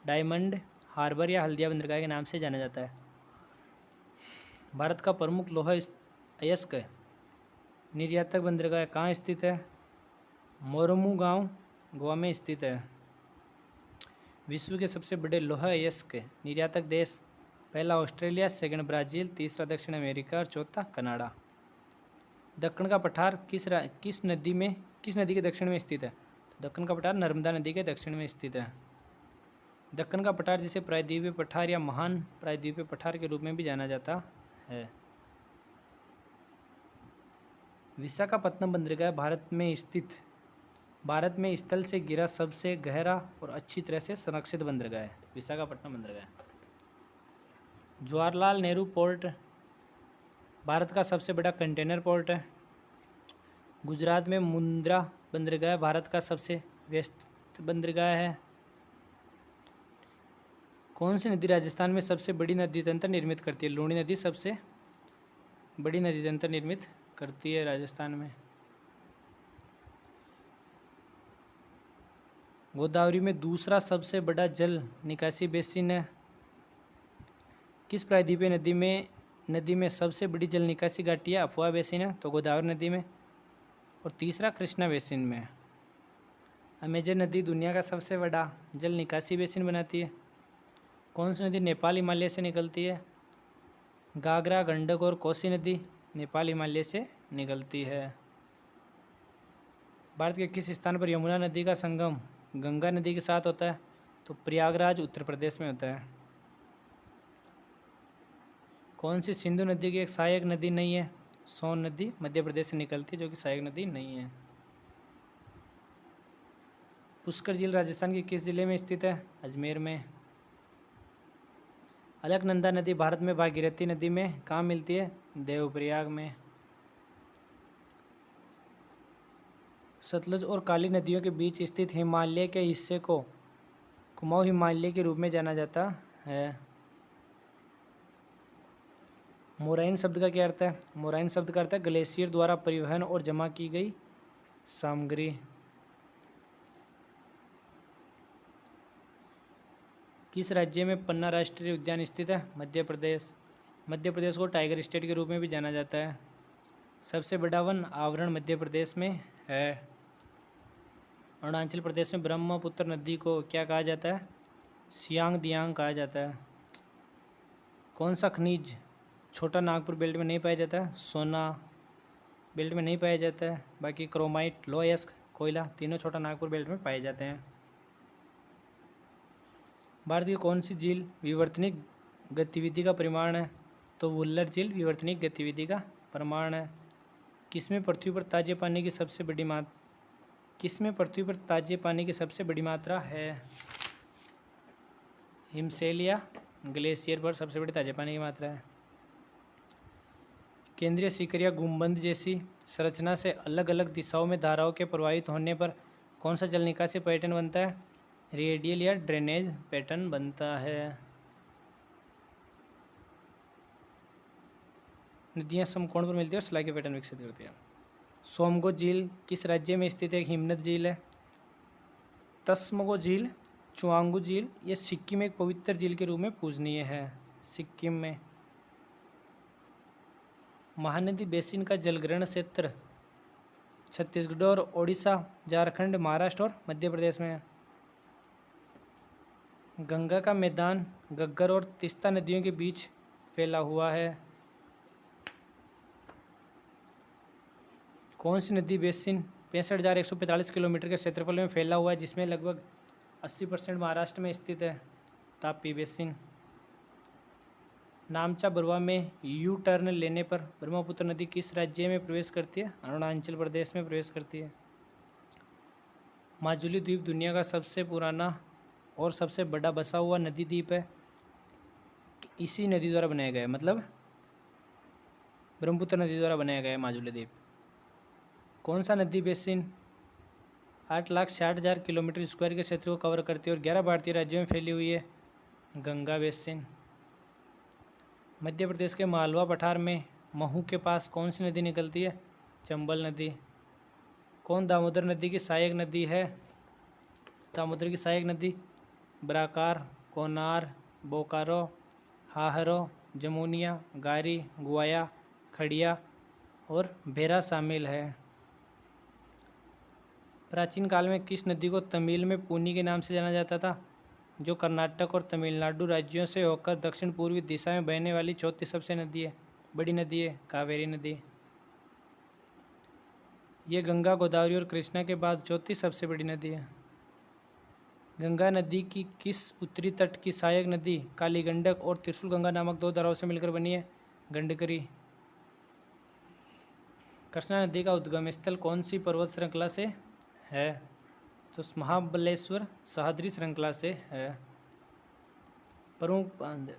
डायमंड हार्बर या हल्दिया बंदरगाह के नाम से जाना जाता है। भारत का प्रमुख लौह अयस्क निर्यातक बंदरगाह कहाँ स्थित है? मोरमुगांव, गोवा में स्थित है। विश्व के सबसे बड़े लौह अयस्क निर्यातक देश? पहला ऑस्ट्रेलिया, सेकंड ब्राज़ील, तीसरा दक्षिण अमेरिका और चौथा कनाडा। दक्कन का पठार किस नदी के दक्षिण में स्थित है? तो दक्कन का पठार नर्मदा नदी के दक्षिण में स्थित है। दक्कन का पठार जिसे प्रायद्वीपीय पठार या महान प्रायद्वीपीय पठार के रूप में भी जाना जाता है। विशाखापत्तनम बंदरगाह भारत में स्थल से घिरा सबसे गहरा और अच्छी तरह से संरक्षित बंदरगाह है। विशाखापट्टनम बंदरगाह। जवाहरलाल नेहरू पोर्ट भारत का सबसे बड़ा कंटेनर पोर्ट है। गुजरात में मुंद्रा बंदरगाह भारत का सबसे व्यस्त बंदरगाह है। कौन सी नदी राजस्थान में सबसे बड़ी नदी तंत्र निर्मित करती है? लूणी नदी सबसे बड़ी नदी तंत्र निर्मित करती है राजस्थान में। गोदावरी में दूसरा सबसे बड़ा जल निकासी बेसिन है। किस प्रायद्वीपीय नदी में सबसे बड़ी जल निकासी घाटी है? अफवाह बेसिन है, तो गोदावरी नदी में। और तीसरा कृष्णा बेसिन में। अमेजन नदी दुनिया का सबसे बड़ा जल निकासी बेसिन बनाती है। कौन सी नदी नेपाल हिमालय से निकलती है? घाघरा, गंडक और कोसी नदी नेपाल हिमालय से निकलती है। भारत के किस स्थान पर यमुना नदी का संगम गंगा नदी के साथ होता है? तो प्रयागराज उत्तर प्रदेश में होता है। कौन सी सिंधु नदी की एक सहायक नदी नहीं है? सोन नदी मध्य प्रदेश से निकलती है, जो कि सहायक नदी नहीं है। पुष्कर झील राजस्थान के किस जिले में स्थित है? अजमेर में। अलकनंदा नदी भारत में भागीरथी नदी में कहाँ मिलती है? देवप्रयाग में। सतलज और काली नदियों के बीच स्थित हिमालय के हिस्से को कुमाऊं हिमालय के रूप में जाना जाता है। मोराइन शब्द का क्या अर्थ है? मोराइन शब्द का अर्थ है ग्लेशियर द्वारा परिवहन और जमा की गई सामग्री। किस राज्य में पन्ना राष्ट्रीय उद्यान स्थित है? मध्य प्रदेश। मध्य प्रदेश को टाइगर स्टेट के रूप में भी जाना जाता है। सबसे बड़ा वन आवरण मध्य प्रदेश में है। अरुणाचल प्रदेश में ब्रह्मपुत्र नदी को क्या कहा जाता है? सियांग दियांग कहा जाता है। कौन सा खनिज छोटा नागपुर बेल्ट में नहीं पाया जाता है? सोना बेल्ट में नहीं पाया जाता है। बाकी क्रोमाइट, लौह अयस्क, कोयला तीनों छोटा नागपुर बेल्ट में पाए जाते हैं। भारत की कौन सी झील विवर्तनिक गतिविधि का प्रमाण है? तो वुल्लर झील विवर्तनिक गतिविधि का प्रमाण है। किसमें पृथ्वी पर ताजे पानी की सबसे बड़ी मात्रा किसमें पृथ्वी पर ताजे पानी की सबसे बड़ी मात्रा है? हिमशैल या ग्लेशियर पर सबसे बड़ी ताजे पानी की मात्रा है। केंद्रीय शिखर या गुंबद जैसी संरचना से अलग अलग दिशाओं में धाराओं के प्रवाहित होने पर कौन सा जल निकासी पैटर्न बनता है? रेडियल या ड्रेनेज पैटर्न बनता है। नदियां समकोण पर मिलती है और स्लाइ के पैटर्न विकसित करती है। सोमगो झील किस राज्य में स्थित एक हिमनद झील है? तस्मगो झील, चुआंगू झील, ये सिक्किम एक पवित्र झील के रूप में पूजनीय है। सिक्किम में। महानदी बेसिन का जलग्रहण क्षेत्र छत्तीसगढ़ और ओडिशा, झारखंड, महाराष्ट्र और मध्य प्रदेश में है। गंगा का मैदान घग्गर और तीस्ता नदियों के बीच फैला हुआ है। कौन सी नदी बेसिन 65,145 किलोमीटर के क्षेत्रफल में फैला हुआ है, जिसमें लगभग 80% महाराष्ट्र में स्थित है? तापी बेसिन। नामचा बरुआ में यू टर्न लेने पर ब्रह्मपुत्र नदी किस राज्य में प्रवेश करती है? अरुणाचल प्रदेश में प्रवेश करती है। माजुली द्वीप दुनिया का सबसे पुराना और सबसे बड़ा बसा हुआ नदी द्वीप है। इसी नदी द्वारा बनाया गया है, मतलब ब्रह्मपुत्र नदी द्वारा बनाया गया है माजुली द्वीप। कौन सा नदी बेसिन 8,60,000 किलोमीटर स्क्वायर के क्षेत्र को कवर करती है और 11 भारतीय राज्यों में फैली हुई है? गंगा बेसिन। मध्य प्रदेश के मालवा पठार में महू के पास कौन सी नदी निकलती है? चंबल नदी। कौन दामोदर नदी की सहायक नदी है? दामोदर की सहायक नदी बराकार, कोनार, बोकारो, हाहरो, जमुनिया, गारी, गुआया, खड़िया और भेरा शामिल है। प्राचीन काल में किस नदी को तमिल में पूनी के नाम से जाना जाता था, जो कर्नाटक और तमिलनाडु राज्यों से होकर दक्षिण पूर्वी दिशा में बहने वाली चौथी सबसे बड़ी नदी है? कावेरी नदी। ये गंगा, गोदावरी और कृष्णा के बाद चौथी सबसे बड़ी नदी है। गंगा नदी की किस उत्तरी तट की सहायक नदी काली गंडक और त्रिशूल गंगा नामक दो धाराओं से मिलकर बनी है? गंडकरी। कृष्णा नदी का उद्गम स्थल कौन सी पर्वत श्रृंखला से है? तो महाबलेश्वर सह्याद्री श्रृंखला से है। प्रमुख बांध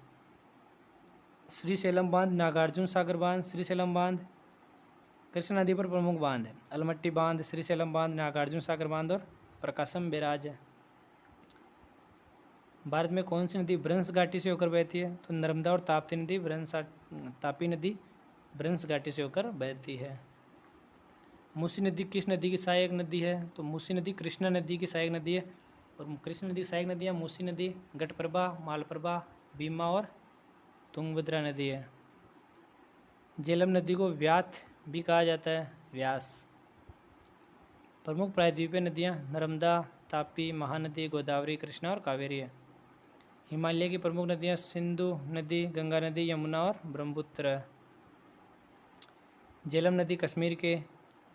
श्रीशैलम बांध, नागार्जुन सागर बांध, श्रीशैलम बांध। कृष्णा नदी पर प्रमुख बांध है अलमट्टी बांध, श्रीशैलम बांध, नागार्जुन सागर बांध और प्रकाशम बैराज है। भारत में कौन सी नदी भ्रंश घाटी से होकर बहती है? तो नर्मदा और तापी नदी भ्रंश घाटी से होकर बहती है। मूसी नदी किस नदी की सहायक नदी है? तो मूसी नदी कृष्णा नदी की सहायक नदी है। और कृष्णा नदी की सहायक नदियाँ मूसी नदी, घटप्रभा, मालप्रभा, भीमा और तुंगभद्रा नदी है। झेलम नदी को व्यात भी कहा जाता है, व्यास। प्रमुख प्रायद्वीपीय नदियाँ नर्मदा, तापी, महानदी, गोदावरी, कृष्णा और कावेरी है। हिमालय की प्रमुख नदियाँ सिंधु नदी, गंगा नदी, यमुना और ब्रह्मपुत्र। झेलम नदी कश्मीर के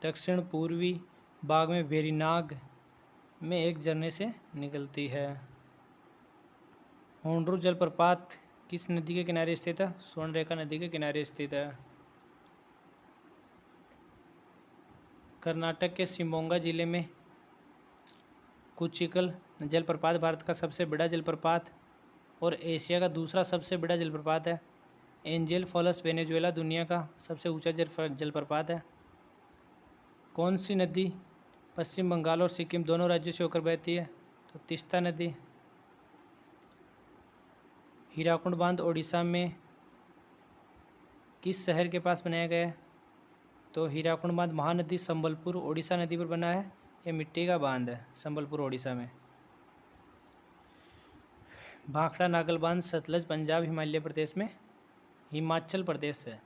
दक्षिण पूर्वी भाग में वेरीनाग में एक झरने से निकलती है। होंडरू जलप्रपात किस नदी के किनारे स्थित है? स्वर्णरेखा नदी के किनारे स्थित है। कर्नाटक के शिमोगा जिले में कुचिकल जलप्रपात भारत का सबसे बड़ा जलप्रपात और एशिया का दूसरा सबसे बड़ा जलप्रपात है। एंजेल फॉल्स वेनेजुएला दुनिया का सबसे ऊंचा जलप्रपात है। कौन सी नदी पश्चिम बंगाल और सिक्किम दोनों राज्यों से होकर बहती है? तो तीस्ता नदी। हीराकुंड बांध ओडिशा में किस शहर के पास बनाया गया है? तो हीराकुंड बांध महानदी संबलपुर ओडिशा नदी पर बना है। यह मिट्टी का बांध है संबलपुर ओडिशा में। भाखड़ा नागल बांध सतलज पंजाब हिमाचल प्रदेश है।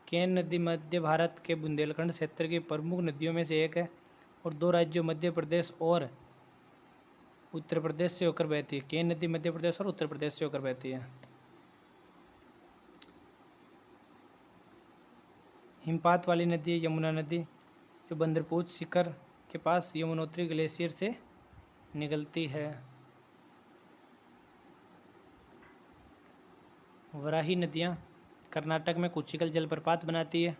केन नदी मध्य भारत के बुंदेलखंड क्षेत्र की प्रमुख नदियों में से एक है और दो राज्यों मध्य प्रदेश और उत्तर प्रदेश से होकर बहती है। केन नदी मध्य प्रदेश और उत्तर प्रदेश से होकर बहती है। हिमपात वाली नदी है यमुना नदी, जो बंदरपूछ शिखर के पास यमुनोत्री ग्लेशियर से निकलती है। वराही नदियाँ कर्नाटक में कुचिकल जलप्रपात बनाती है।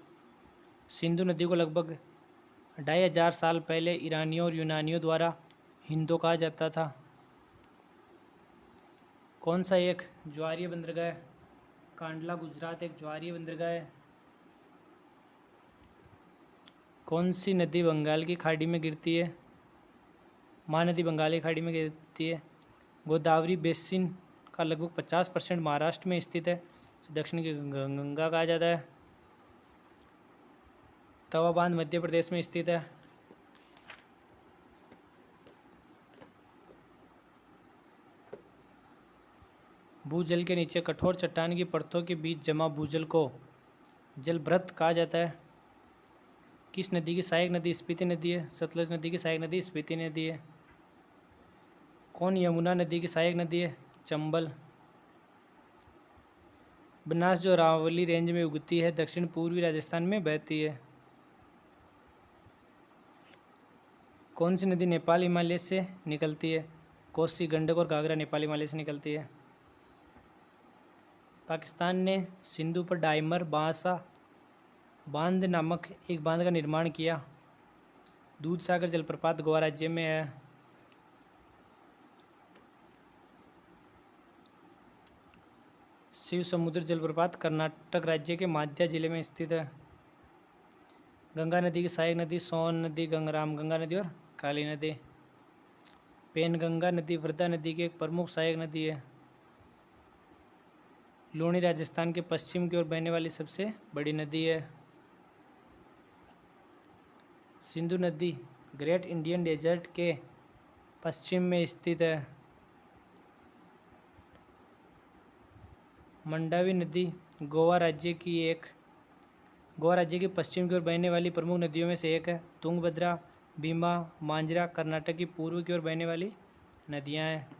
सिंधु नदी को लगभग 2500 साल पहले ईरानियों और यूनानियों द्वारा हिंदू कहा जाता था। कौन सा एक ज्वारीय बंदरगाह है? कांडला गुजरात एक ज्वारीय बंदरगाह है। कौन सी नदी बंगाल की खाड़ी में गिरती है? महानदी बंगाल की खाड़ी में गिरती है। गोदावरी बेसिन का लगभग 50% महाराष्ट्र में स्थित है, दक्षिण की गंगा कहा जाता है। तवा बांध मध्य प्रदेश में स्थित है। भूजल के नीचे कठोर चट्टान की परतों के बीच जमा भूजल को जलभृत कहा जाता है। किस नदी की सहायक नदी स्पीति नदी है? सतलज नदी की सहायक नदी स्पीति नदी है। कौन यमुना नदी की सहायक नदी है? चंबल। बनास जो अरावली रेंज में उगती है, दक्षिण पूर्वी राजस्थान में बहती है। कौन सी नदी नेपाल हिमालय से निकलती है? कोसी, गंडक और घाघरा नेपाल हिमालय से निकलती है। पाकिस्तान ने सिंधु पर डायमर बांसा बांध नामक एक बांध का निर्माण किया। दूधसागर जलप्रपात गोवा राज्य में है। शिव समुद्र जलप्रपात कर्नाटक राज्य के माध्या जिले में स्थित है। गंगा नदी की सहायक नदी सोन नदी, रामगंगा नदी और काली नदी। पेनगंगा नदी वर्धा नदी की एक प्रमुख सहायक नदी है। लूणी राजस्थान के पश्चिम की ओर बहने वाली सबसे बड़ी नदी है। सिंधु नदी ग्रेट इंडियन डेजर्ट के पश्चिम में स्थित है। मंडावी नदी गोवा राज्य की पश्चिम की ओर बहने वाली प्रमुख नदियों में से एक है। तुंगभद्रा, भीमा, मांजरा कर्नाटक की पूर्व की ओर बहने वाली नदियां हैं।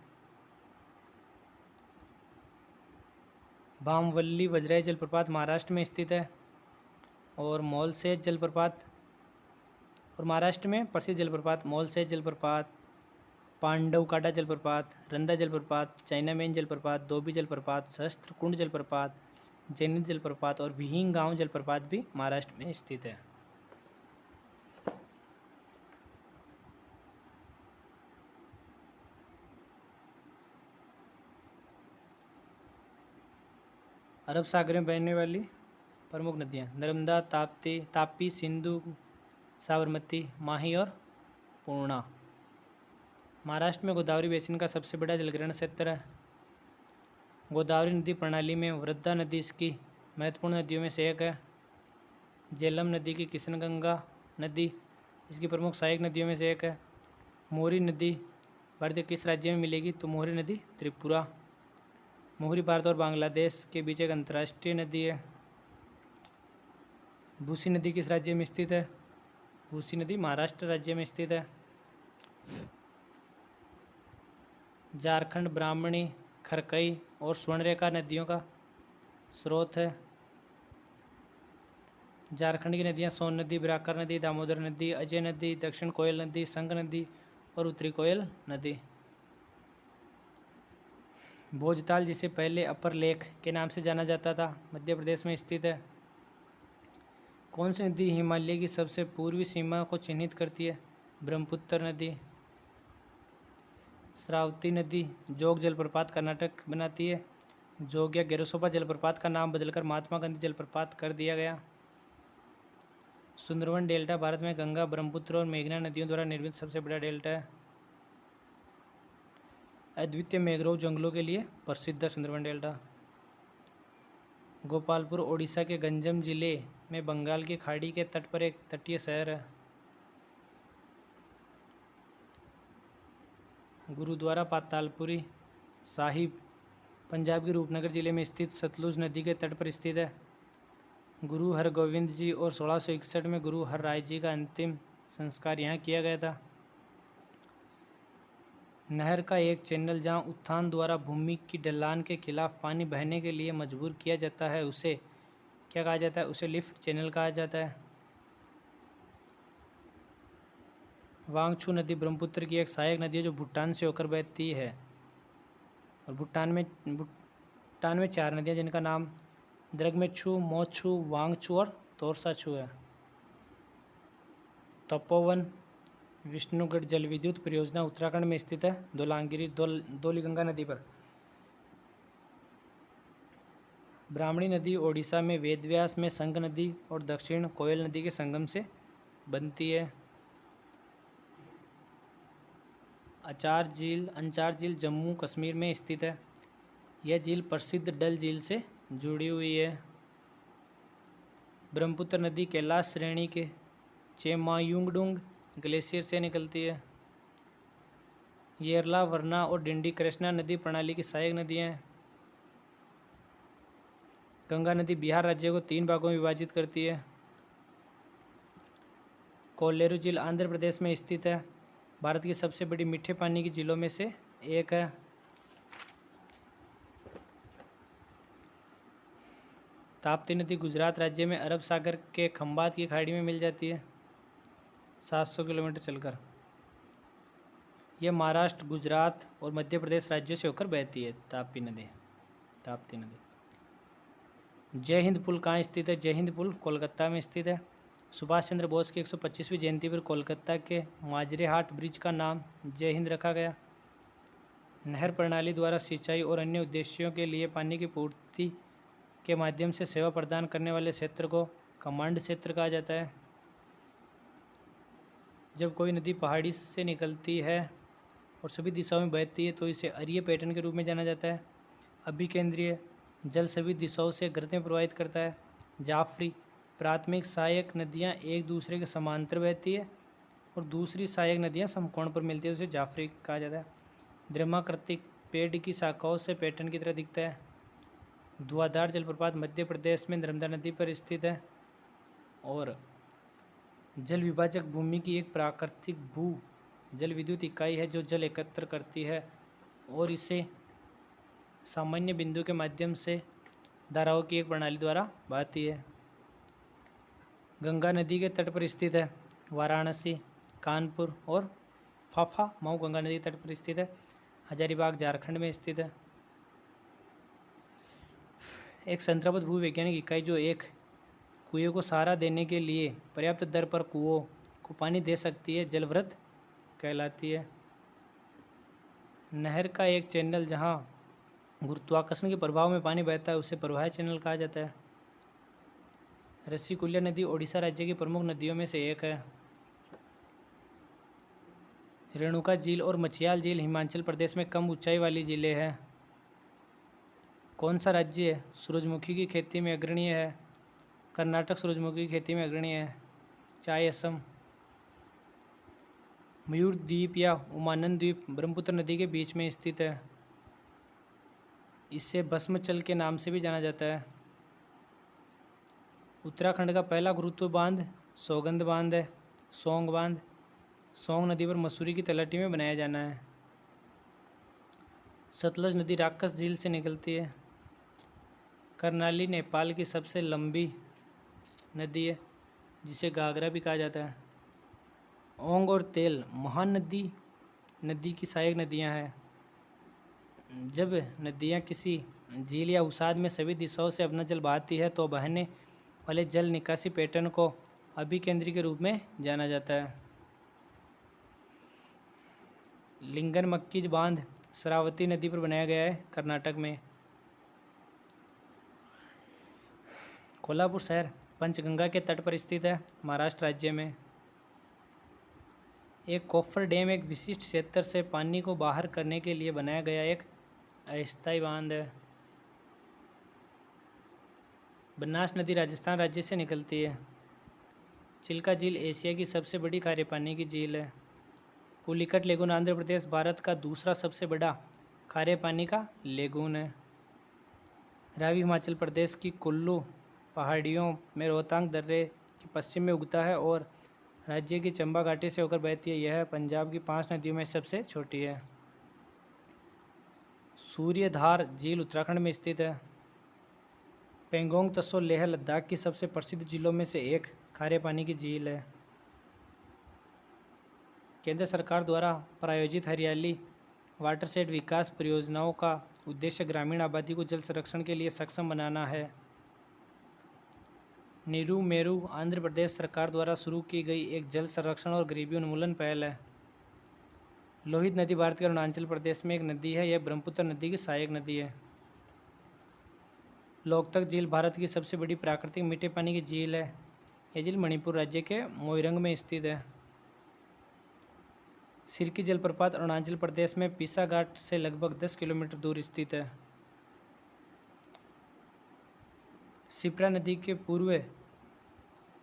भामवल्ली वज्राई जलप्रपात महाराष्ट्र में स्थित है। और मॉलसेज जलप्रपात और महाराष्ट्र में प्रसिद्ध जलप्रपात मॉलसेज जलप्रपात, पांडवकाडा जलप्रपात, रंदा जलप्रपात, चाइना मेन जलप्रपात, धोबी जलप्रपात, सहस्त्रकुंड जलप्रपात, जैनित जलप्रपात और विहिंग गांव जलप्रपात भी महाराष्ट्र में स्थित है। अरब सागर में बहने वाली प्रमुख नदियाँ नर्मदा, तापी, सिंधु, साबरमती, माही और पूर्णा। महाराष्ट्र में गोदावरी बेसिन का सबसे बड़ा जलग्रहण क्षेत्र है। गोदावरी नदी प्रणाली में वर्धा नदी इसकी महत्वपूर्ण नदियों में से एक है। झेलम नदी की किशनगंगा नदी इसकी प्रमुख सहायक नदियों में से एक है। मोहरी नदी भारत के किस राज्य में मिलेगी? तो मोहरी नदी त्रिपुरा। मोहरी भारत और बांग्लादेश के बीच एक अंतर्राष्ट्रीय नदी है। भूसी नदी किस राज्य में स्थित है? भूसी नदी महाराष्ट्र राज्य में स्थित है। झारखंड ब्राह्मणी, खरकई और स्वर्णरेखा नदियों का स्रोत है। झारखंड की नदियां सोन नदी, बराकर नदी, दामोदर नदी, अजय नदी, दक्षिण कोयल नदी, संग नदी और उत्तरी कोयल नदी। भोजताल जिसे पहले अपर लेक के नाम से जाना जाता था, मध्य प्रदेश में स्थित है। कौन सी नदी हिमालय की सबसे पूर्वी सीमा को चिन्हित करती है? ब्रह्मपुत्र नदी। श्रावती नदी जोग जलप्रपात कर्नाटक बनाती है। जोग या गेरोसोपा जलप्रपात का नाम बदलकर महात्मा गांधी जलप्रपात कर दिया गया। सुंदरवन डेल्टा भारत में गंगा, ब्रह्मपुत्र और मेघना नदियों द्वारा निर्मित सबसे बड़ा डेल्टा है। अद्वितीय मैंग्रोव जंगलों के लिए प्रसिद्ध है सुंदरवन डेल्टा। गोपालपुर ओडिशा के गंजम जिले में बंगाल की खाड़ी के तट पर एक तटीय शहर है। गुरुद्वारा पातालपुरी साहिब पंजाब के रूपनगर जिले में स्थित सतलुज नदी के तट पर स्थित है। गुरु हरगोविंद जी और 1661 में गुरु हर राय जी का अंतिम संस्कार यहाँ किया गया था। नहर का एक चैनल जहाँ उत्थान द्वारा भूमि की ढलान के खिलाफ पानी बहने के लिए मजबूर किया जाता है उसे क्या कहा जाता है? उसे लिफ्ट चैनल कहा जाता है। वांगछू नदी ब्रह्मपुत्र की एक सहायक नदी है जो भूटान से होकर बहती है और भूटान भूटान में 4 नदियाँ जिनका नाम द्रगमेच्छू, मोच्छू, वांगछू और तोरसाछू है। तपोवन विष्णुगढ़ जल विद्युत परियोजना उत्तराखंड में स्थित है, धौलागिरी धौलीगंगा नदी पर। ब्राह्मणी नदी ओडिशा में वेदव्यास में संग नदी और दक्षिण कोयल नदी के संगम से बनती है। अंचार झील जम्मू कश्मीर में स्थित है। यह झील प्रसिद्ध डल झील से जुड़ी हुई है। ब्रह्मपुत्र नदी कैलाश श्रेणी के चेमायुंगडुंग ग्लेशियर से निकलती है। येरला, वरना और डिंडी कृष्णा नदी प्रणाली की सहायक नदियाँ हैं। गंगा नदी बिहार राज्य को 3 भागों में विभाजित करती है। कोल्लेरू झील आंध्र प्रदेश में स्थित है, भारत की सबसे बड़ी मीठे पानी की झीलों में से एक है। ताप्ती नदी गुजरात राज्य में अरब सागर के खंबात की खाड़ी में मिल जाती है 700 किलोमीटर चलकर। यह महाराष्ट्र, गुजरात और मध्य प्रदेश राज्यों से होकर बहती है। ताप्ती नदी जय हिंद पुल कहाँ स्थित है? जय हिंद पुल कोलकाता में स्थित है। सुभाष चंद्र बोस की 125वीं जयंती पर कोलकाता के माजरेहाट ब्रिज का नाम जय हिंद रखा गया। नहर प्रणाली द्वारा सिंचाई और अन्य उद्देश्यों के लिए पानी की पूर्ति के माध्यम से सेवा प्रदान करने वाले क्षेत्र को कमांड क्षेत्र कहा जाता है। जब कोई नदी पहाड़ी से निकलती है और सभी दिशाओं में बहती है तो इसे अरीय पैटर्न के रूप में जाना जाता है। अभिकेंद्रीय जल सभी दिशाओं से गर्त में प्रवाहित करता है। जाफरी प्राथमिक सहायक नदियाँ एक दूसरे के समांतर बहती है और दूसरी सहायक नदियाँ समकोण पर मिलती है, उसे जाफरी कहा जाता है। द्रमाकृतिक पेड़ की शाखाओं से पैटर्न की तरह दिखता है। धुआंधार जलप्रपात मध्य प्रदेश में नर्मदा नदी पर स्थित है और जल विभाजक भूमि की एक प्राकृतिक भू जल विद्युत इकाई है जो जल एकत्र करती है और इसे सामान्य बिंदु के माध्यम से धाराओं की एक प्रणाली द्वारा बहती है। गंगा नदी के तट पर स्थित है। वाराणसी, कानपुर और फाफा मऊ गंगा नदी के तट पर स्थित है। हजारीबाग झारखंड में स्थित है। एक संरचनाबद्ध भूवैज्ञानिक इकाई जो एक कुएं को सहारा देने के लिए पर्याप्त दर पर कुओं को पानी दे सकती है जलवृत कहलाती है। नहर का एक चैनल जहां गुरुत्वाकर्षण के प्रभाव में पानी बहता है उसे प्रवाह चैनल कहा जाता है। ऋषिकुल्या नदी ओडिशा राज्य की प्रमुख नदियों में से एक है। रेणुका झील और मछियाल झील हिमाचल प्रदेश में कम ऊंचाई वाली झीलें हैं। कौन सा राज्य सूरजमुखी की खेती में अग्रणी है? कर्नाटक सूरजमुखी की खेती में अग्रणी है। चाय असम। मयूर द्वीप या उमानंद द्वीप ब्रह्मपुत्र नदी के बीच में स्थित है। इसे भस्मचल के नाम से भी जाना जाता है। उत्तराखंड का पहला गुरुत्व बांध सौगंध बांध है। सोंग बांध सोंग नदी पर मसूरी की तलहटी में बनाया जाना है। सतलज नदी राक्षस झील से निकलती है। करनाली नेपाल की सबसे लंबी नदी है जिसे घाघरा भी कहा जाता है। ओंग और तेल महानदी नदी की सहायक नदियां हैं। जब नदियां किसी झील या उसाद में सभी दिशाओं से अपना जल बहाती है तो बहने वाले जल निकासी पैटर्न को अभिकेंद्री के रूप में जाना जाता है। लिंगन मक्की बांध शरावती नदी पर बनाया गया है कर्नाटक में। कोल्हापुर शहर पंचगंगा के तट पर स्थित है महाराष्ट्र राज्य में। एक कोफर डैम एक विशिष्ट क्षेत्र से पानी को बाहर करने के लिए बनाया गया एक अस्थायी बांध है। बनास नदी राजस्थान राज्य से निकलती है। चिल्का झील एशिया की सबसे बड़ी खारे पानी की झील है। पुलिकट लेगून आंध्र प्रदेश भारत का दूसरा सबसे बड़ा खारे पानी का लेगून है। रावी हिमाचल प्रदेश की कुल्लू पहाड़ियों में रोहतांग दर्रे के पश्चिम में उगता है और राज्य की चंबा घाटी से होकर बहती है। यह पंजाब की 5 नदियों में सबसे छोटी है। सूर्यधार झील उत्तराखंड में स्थित है। पेंगोंग त्सो लेह लद्दाख की सबसे प्रसिद्ध झीलों में से एक खारे पानी की झील है। केंद्र सरकार द्वारा प्रायोजित हरियाली वाटरशेड विकास परियोजनाओं का उद्देश्य ग्रामीण आबादी को जल संरक्षण के लिए सक्षम बनाना है। नीरू मेरू आंध्र प्रदेश सरकार द्वारा शुरू की गई एक जल संरक्षण और गरीबी उन्मूलन पहल है। लोहित नदी भारत के अरुणाचल प्रदेश में एक नदी है। यह ब्रह्मपुत्र नदी की सहायक नदी है। लोकतक झील भारत की सबसे बड़ी प्राकृतिक मीठे पानी की झील है। यह झील मणिपुर राज्य के मोइरंग में स्थित है। सिरकी जलप्रपात अरुणाचल प्रदेश में पीसा घाट से लगभग 10 किलोमीटर दूर स्थित है। शिप्रा नदी के पूर्व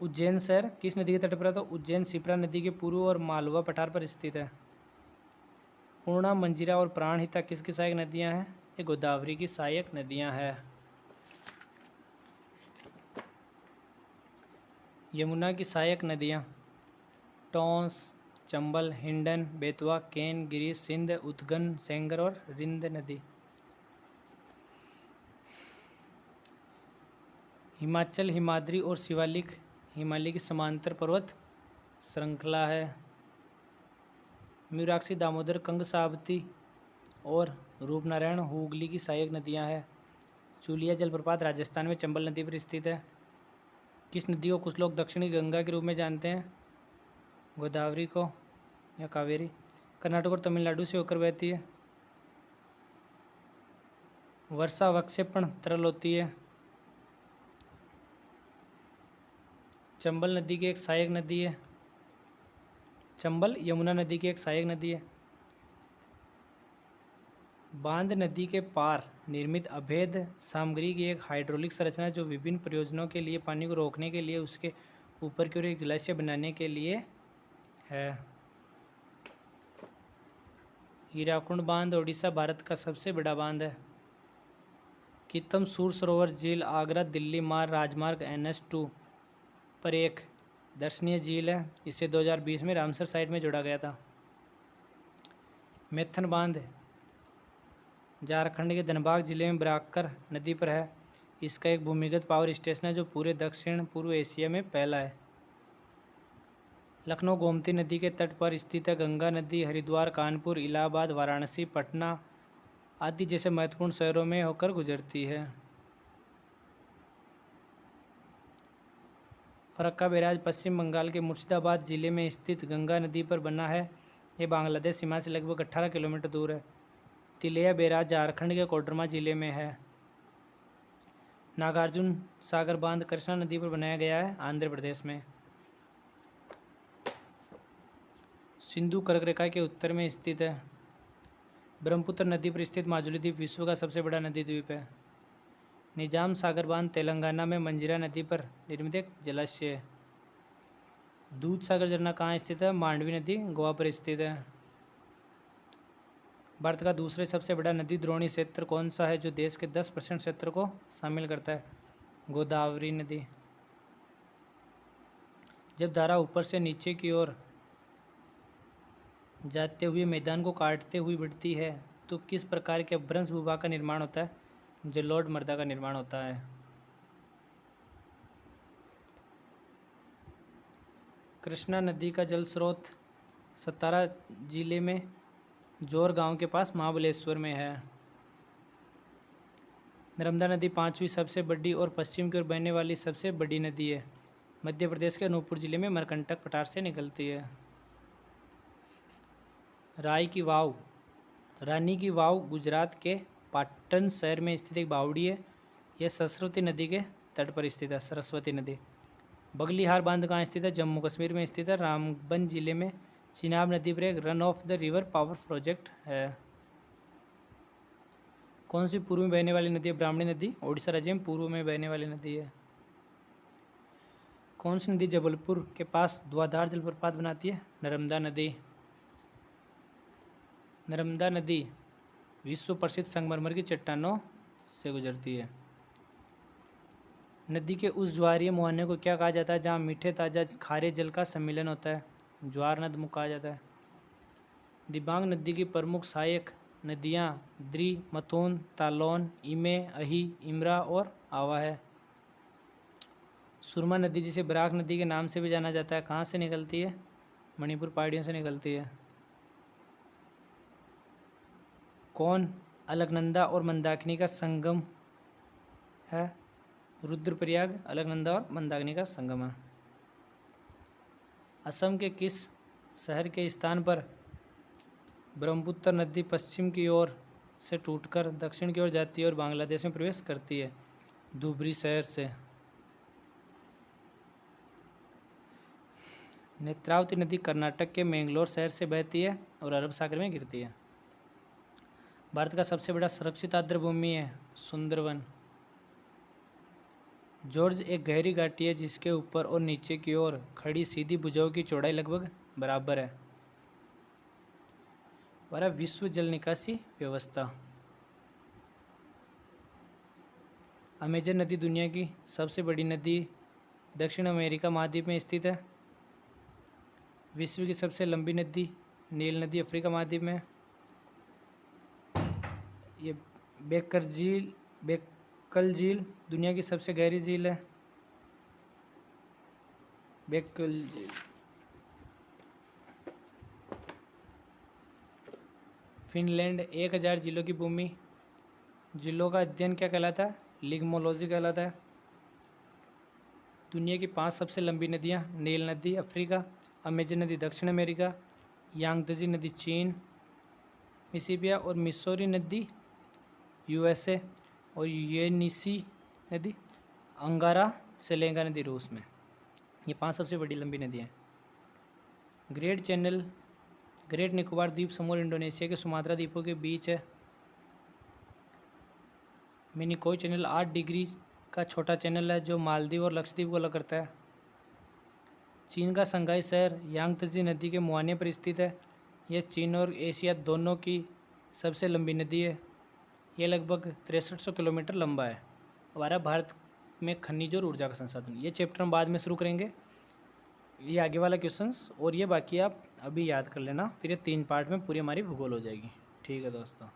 उज्जैन शहर किस नदी के तट पर है? तो उज्जैन शिप्रा नदी के पूर्व और मालवा पठार पर स्थित है। पूर्णा, मंजीरा और प्राणहिता किसकी सहायक नदियां हैं? ये गोदावरी की सहायक नदियां हैं। यमुना की सहायक नदियां टोंस, चंबल, हिंडन, बेतवा, केन, गिरी, सिंध, उद्गन, सेंगर और रिंद नदी। हिमाचल हिमाद्री और शिवालिक हिमालय की समांतर पर्वत श्रृंखला है। म्यूराक्षी, दामोदर, कंगसाबती और रूपनारायण हुगली की सहायक नदियां हैं। चूलिया जलप्रपात राजस्थान में चंबल नदी पर स्थित है। किस नदी को कुछ लोग दक्षिणी गंगा के रूप में जानते हैं? गोदावरी को या कावेरी। कर्नाटक और तमिलनाडु से होकर बहती है। वर्षा वक्षेपण तरल होती है। चंबल नदी की एक सहायक नदी है। चंबल यमुना नदी की एक सहायक नदी है। बांध नदी के पार निर्मित अभेद सामग्री की एक हाइड्रोलिक संरचना जो विभिन्न प्रयोजनों के लिए पानी को रोकने के लिए उसके ऊपर की ओर एक जलाशय बनाने के लिए है। हीराकुंड बांध ओडिशा भारत का सबसे बड़ा बांध है। कितम सूर सरोवर झील आगरा दिल्ली मार्ग राजमार्ग NH2 पर एक दर्शनीय झील है। इसे 2020 में रामसर साइट में जोड़ा गया था। मैथन बांध झारखंड के धनबाद जिले में बराकर नदी पर है। इसका एक भूमिगत पावर स्टेशन है जो पूरे दक्षिण पूर्व एशिया में पहला है। लखनऊ गोमती नदी के तट पर स्थित है। गंगा नदी हरिद्वार, कानपुर, इलाहाबाद, वाराणसी, पटना आदि जैसे महत्वपूर्ण शहरों में होकर गुजरती है। फरक्का बैराज पश्चिम बंगाल के मुर्शिदाबाद जिले में स्थित गंगा नदी पर बना है। यह बांग्लादेश सीमा से लगभग 18 किलोमीटर दूर है। तिलैया बैराज झारखंड के कोडरमा जिले में है। नागार्जुन सागर बांध कृष्णा नदी पर बनाया गया है, आंध्र प्रदेश में। सिंधु कर्क रेखा के उत्तर में स्थित है। ब्रह्मपुत्र नदी पर स्थित माजुली द्वीप विश्व का सबसे बड़ा नदी द्वीप है। निजाम सागर बांध तेलंगाना में मंजीरा नदी पर निर्मित एक जलाशय है। दूध सागर झरना कहाँ स्थित है? मांडवी नदी गोवा पर स्थित है। भारत का दूसरे सबसे बड़ा नदी द्रोणी क्षेत्र कौन सा है जो देश के 10% क्षेत्र को शामिल करता है? गोदावरी नदी। जब धारा ऊपर से नीचे की ओर जाते हुए मैदान को काटते हुए बढ़ती है तो किस प्रकार के अपभ्रंश भूभाग का निर्माण होता है? जलोढ़ मृदा का निर्माण होता है। कृष्णा नदी का जल स्रोत सतारा जिले में जोर गांव के पास महाबलेश्वर में है। नर्मदा नदी 5वीं सबसे बड़ी और पश्चिम की ओर बहने वाली सबसे बड़ी नदी है। मध्य प्रदेश के अनूपपुर जिले में मरकंटक पठार से निकलती है। रानी की वाव गुजरात के पाटन शहर में स्थित एक बावड़ी है। यह सरस्वती नदी के तट पर स्थित है। सरस्वती नदी। बगलीहार बांध कहाँ स्थित है? जम्मू कश्मीर में स्थित है। रामबन जिले में चिनाब नदी पर एक run of the river power project है। कौन सी पूर्व में बहने वाली नदी है? ब्राह्मणी नदी ओडिशा राज्य में पूर्व में बहने वाली नदी है। कौन सी नदी जबलपुर के पास धुआंधार जलप्रपात बनाती है? नर्मदा नदी। नर्मदा नदी विश्व प्रसिद्ध संगमरमर की चट्टानों से गुजरती है। नदी के उस ज्वारीय मुहाने को क्या कहा जाता है जहाँ मीठे ताजा खारे जल का सम्मिलन होता है? ज्वार नद मुख कहा जाता है। दिबांग नदी की प्रमुख सहायक नदियाँ द्री, मतोन, तालोन, इमे, अही, इमरा और आवा है। सुरमा नदी जिसे बराक नदी के नाम से भी जाना जाता है कहाँ से निकलती है? मणिपुर पहाड़ियों से निकलती है। कौन अलकनंदा और मंदाकिनी का संगम है। रुद्रप्रयाग अलकनंदा और मंदाकिनी का संगम है। असम के किस शहर के स्थान पर ब्रह्मपुत्र नदी पश्चिम की ओर से टूटकर दक्षिण की ओर जाती है और बांग्लादेश में प्रवेश करती है? धुबरी शहर से। नेत्रावती नदी कर्नाटक के मैंगलोर शहर से बहती है और अरब सागर में गिरती है। भारत का सबसे बड़ा संरक्षित आर्द्रभूमि है सुंदरवन। जॉर्ज एक गहरी घाटी है जिसके ऊपर और नीचे की ओर खड़ी सीधी भुजाओं की चौड़ाई लगभग बराबर है। हमारा विश्व जल निकासी व्यवस्था। अमेजन नदी दुनिया की सबसे बड़ी नदी दक्षिण अमेरिका महाद्वीप में स्थित है। विश्व की सबसे लंबी नदी नील नदी अफ्रीका महाद्वीप में। ये बेकल झील दुनिया की सबसे गहरी झील है। बेकल झील। फिनलैंड 1000 झीलों की भूमि। झीलों का अध्ययन क्या कहलाता है? लिग्मोलॉजी कहलाता है। दुनिया की 5 सबसे लंबी नदियाँ नील नदी अफ्रीका, अमेजन नदी दक्षिण अमेरिका, यांगत्जे नदी चीन मिसिसिपी और मिसौरी नदी यूएसए और येनिसी नदी अंगारा सेलेंगा नदी रूस में। ये 5 सबसे बड़ी लंबी नदियाँ हैं। ग्रेट निकोबार द्वीप समूह इंडोनेशिया के सुमात्रा द्वीपों के बीच है। मिनिकॉय चैनल 8 डिग्री का छोटा चैनल है जो मालदीव और लक्षद्वीप को अलग करता है। चीन का शंघाई शहर यांगत्जे नदी के मुहाने पर स्थित है। यह चीन और एशिया दोनों की सबसे लंबी नदी है। यह लगभग 6300 किलोमीटर लंबा है। हमारा भारत में खनिज और ऊर्जा का संसाधन, ये चैप्टर हम बाद में शुरू करेंगे। ये आगे वाला क्वेश्चंस और ये बाकी आप अभी याद कर लेना, फिर ये 3 पार्ट में पूरी हमारी भूगोल हो जाएगी। ठीक है दोस्तों।